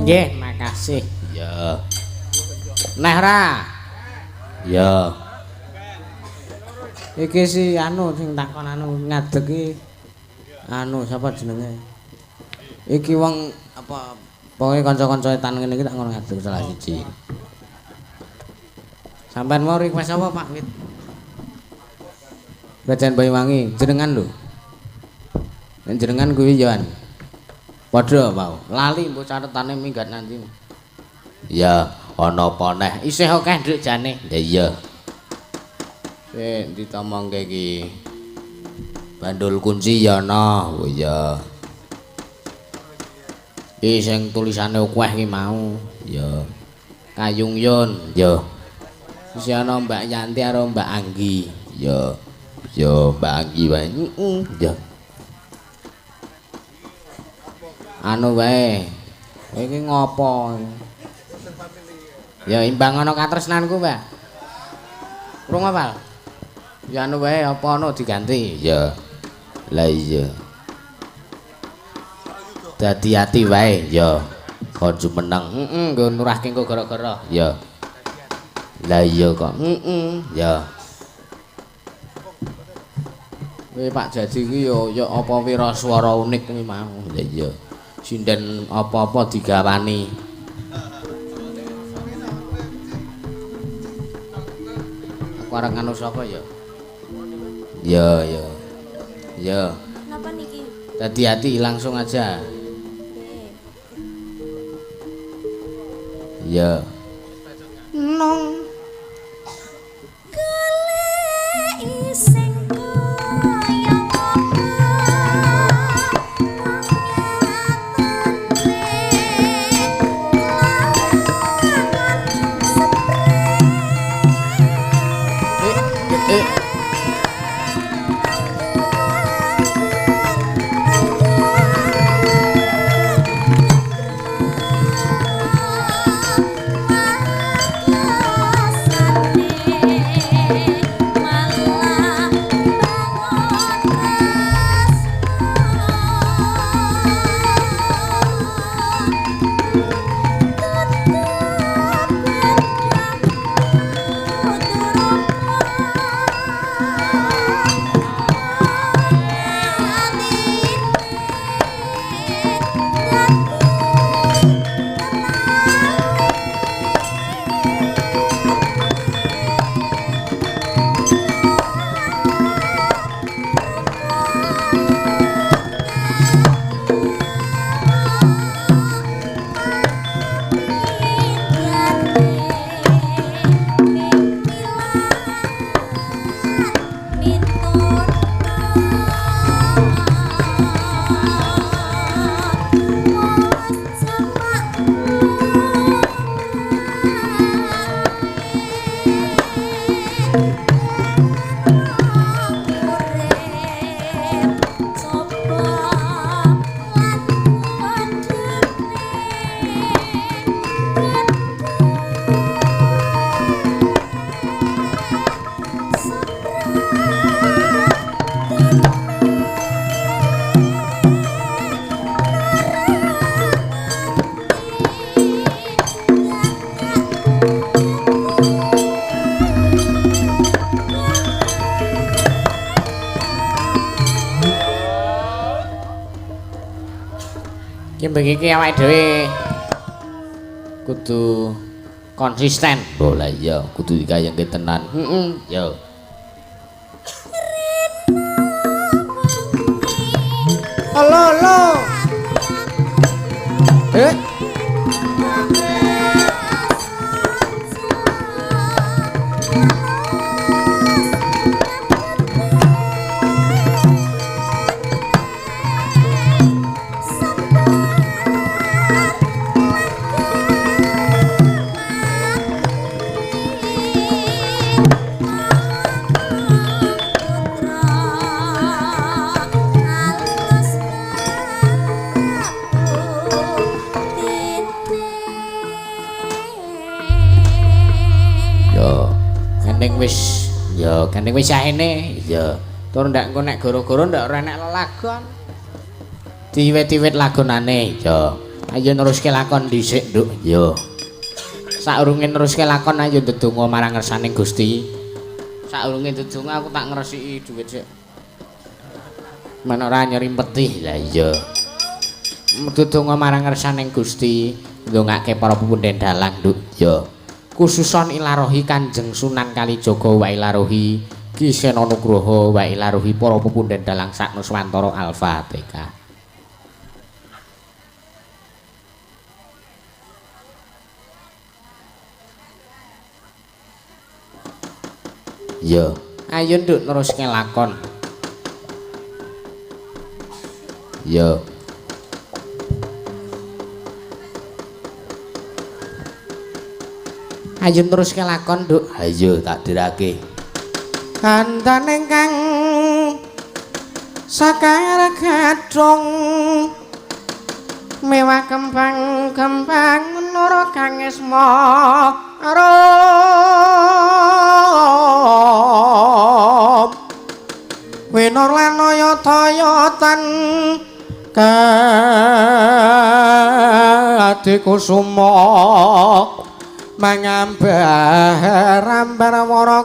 Nggih, makasih. Ya. Nah ra. Ya. Iki si anu sing takon anu ngadeg iki. Anu sapa jenenge? Iki wong apa pokoke kanca-kanca etan ngene iki tak ngono ngadeg salah siji. Sampeyan mau request apa Pak Wit? Kerajaan Banyuwangi, jenengan lho. Nek jenengan kuwi yoan. Padha mau. Lali mbok catetane minggat nanti. Ya, ana apa neh? Isih akeh nduk jane. Ya iya. Sik ditomongke iki. Bandul kunci ya ana. Oh iya. Iki sing tulisane akeh iki mau. Ya. Kayung Yun. Ya. Isih ana Mbak Yanti karo Mbak Anggi. Ya. Ya Mbak Anggi wae. Ya. Anu wae. Iki ngopo? Ya imbang ana katresnanku, Mbak. Urung apal? Ya anu wae apa ana diganti? Ya. Lah iya. Dadi ati wae ya. Konju meneng. Nggo nurahke engko gara-gara. Ya. Lah iya kok. Ya. Kowe Pak Jadi iki ya apa wiraswara unik iki mau. Lah iya. Sinden apa-apa digawani. Aku arep anu sapa ya? Ya, ya. Ya. Napa niki? Hati-hati langsung aja. Ya. Nong golek sing kaya Ki mbek iki awake dhewe kudu konsisten. Oh lah iya, kudu dikayengke tenan. Ya. Halo. Gandeng wis saene. Ya. Tur ndak engko nek goro-goro ndak ora enek lelagon. Diwit-wit lagonane. Ya. Ayo neruske lakon dhisik, Nduk. Yo. Saurunge neruske lakon ayo ndedonga marang ngersaning Gusti. Saurunge ndedonga aku tak ngresiki dhuwit sik. Men ora nyerimpeti. Lah iya. Ndedonga marang ngersaning Gusti, ndongake para pupunden dalang, Nduk. Yo. Khususon ilarohi Kanjeng Sunan Kalijaga wa ilarohi Ki Sena Nugroho wa ilarohi para pepunden dalang sak Nuswantara. Al-Fatihah. Yo. Ayo Nduk neruske lakon. Yo. Ayo neruske lakon, Nduk. Ayo tak dirake. Kandan ingkang sakar gadhong mewah kembang-kembang menara kang esma arum winor lan oyot-oyotan kadhe kusuma mangambah rambar wara